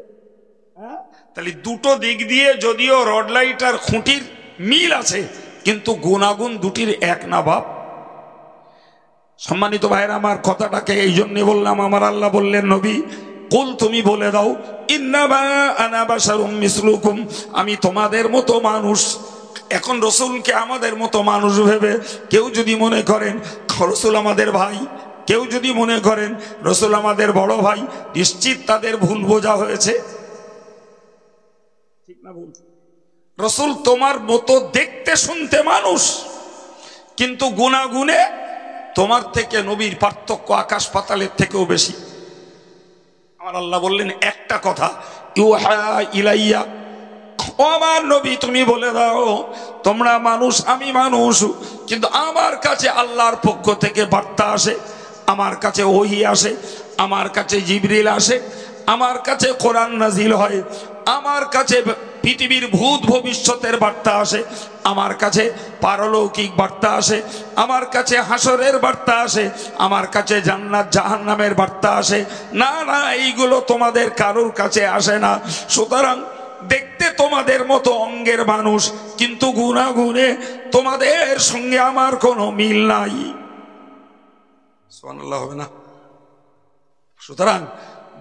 হ্যাঁ? তাহলে দুটো দিক দিয়ে যদিও রড লাইট আর খুঁটির মিল আছে, কিন্তু গুণাগুণ দুটির এক না বাপ। সম্মানিত ভাইরা আমার, কথাটাকে এই জন্য বললাম, আমার আল্লাহ বললেন নবী কুল তুমি বলে দাও ইন্নামা আনা বাশারুম মিসলুকুম, আমি তোমাদের মতো মানুষ। এখন রসুলকে আমাদের মতো মানুষ ভেবে কেউ যদি মনে করেন রসুল আমাদের ভাই, কেউ যদি মনে করেন রসুল আমাদের বড় ভাই, নিশ্চিত তাদের ভুল বোঝা হয়েছে, ঠিক না ভুল? রসুল তোমার মতো দেখতে শুনতে মানুষ, কিন্তু গুণাগুণে তোমার থেকে নবীর পার্থক্য আকাশ পাতালের থেকেও বেশি। আমার আল্লাহ বললেন একটা কথা, ইউহা ইলাইয়া, ও আমার নবী তুমি বলে দাও তোমরা মানুষ, আমি মানুষ, কিন্তু আমার কাছে আল্লাহর পক্ষ থেকে বার্তা আসে, আমার কাছে ওহী আসে, আমার কাছে জিবরিল আসে, আমার কাছে কোরআন নাজিল হয়, আমার কাছে পৃথিবীর ভূত ভবিষ্যতের বার্তা আসে, আমার কাছে পারলৌকিক বার্তা আসে, আমার কাছে হাসরের বার্তা আসে, আমার কাছে জান্নাত জাহান্নামের বার্তা আসে। না না, এইগুলো তোমাদের কারোর কাছে আসে না। সুতরাং দেখতে তোমাদের মতো অঙ্গের মানুষ, কিন্তু গুনাগুনে তোমাদের সঙ্গে আমার কোনো মিল নাই। সুবহানাল্লাহ হবে না? সুতরাং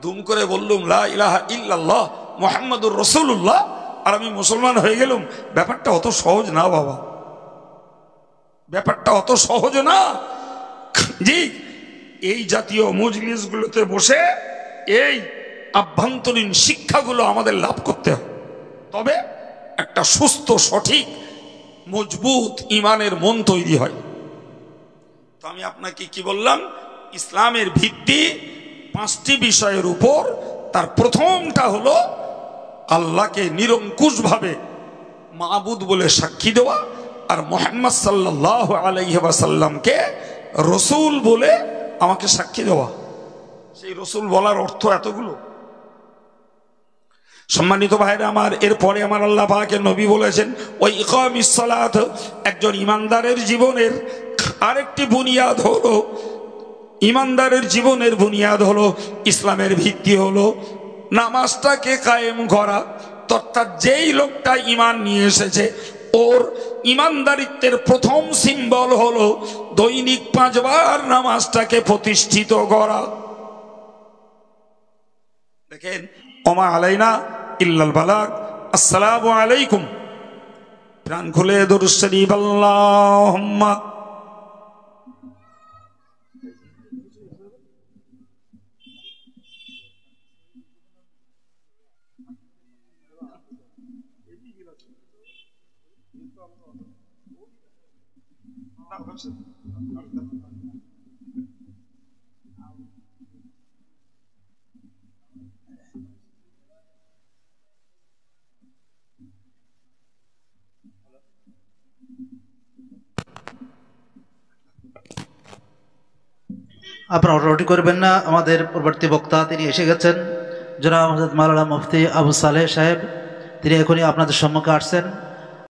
দুম করে বললুম লা ইলাহা ইল্লাল্লাহ মুহাম্মাদুর রাসূলুল্লাহ, আর আমি মুসলমান হয়ে গেলাম। ব্যাপারটা অত সহজ না বাবা, ব্যাপারটা অত সহজ না। জি, এই জাতীয় মজলিসগুলোতে বসে এই আভ্যন্তরীণ শিক্ষাগুলো আমাদের লাভ করতে হবে, তবে একটা সুস্থ সঠিক মজবুত ইমানের মন তৈরি হয়। তো আমি আপনাকে কি বললাম, ইসলামের ভিত্তি 5টি বিষয়ের উপর। তার প্রথমটা হলো আল্লাহকে নিরঙ্কুশভাবে মাবুদ বলে সাক্ষী দেওয়া, আর মুহাম্মদ সাল্লাল্লাহু আলাইহি ওয়াসাল্লামকে রসুল বলে আমাকে সাক্ষী দেওয়া। সেই রসুল বলার অর্থ এতগুলো। সম্মানিত ভাইরা আমার, এরপরে আমার আল্লাহ পাকের নবী বলেছেন ওই ইকামিস সালাত, একজন ইমানদারের জীবনের আরেকটি বুনিয়াদ হলো, ইমানদারের জীবনের বুনিয়াদ হলো, ইসলামের ভিত্তি হলো নামাজটাকে কায়েম করা। অর্থাৎ যেই লোকটা ইমান নিয়ে এসেছে, ওর ইমানদারিত্বের প্রথম সিম্বল হলো দৈনিক 5 বার নামাজটাকে প্রতিষ্ঠিত করা। দেখেন, ওমা আলাইনা ইল্লাল বালাগ। আসসালামু আলাইকুম। প্রাণ খুলে দুরূদ শরীফ আল্লাহুম্মা। আপনারা অটোটি করবেন না, আমাদের পরবর্তী বক্তা তিনি এসে গেছেন, জনাব হযরত মাওলানা মুফতি আবু সালেহ সাহেব। তিনি এখনই আপনাদের সম্মুখে আসছেন।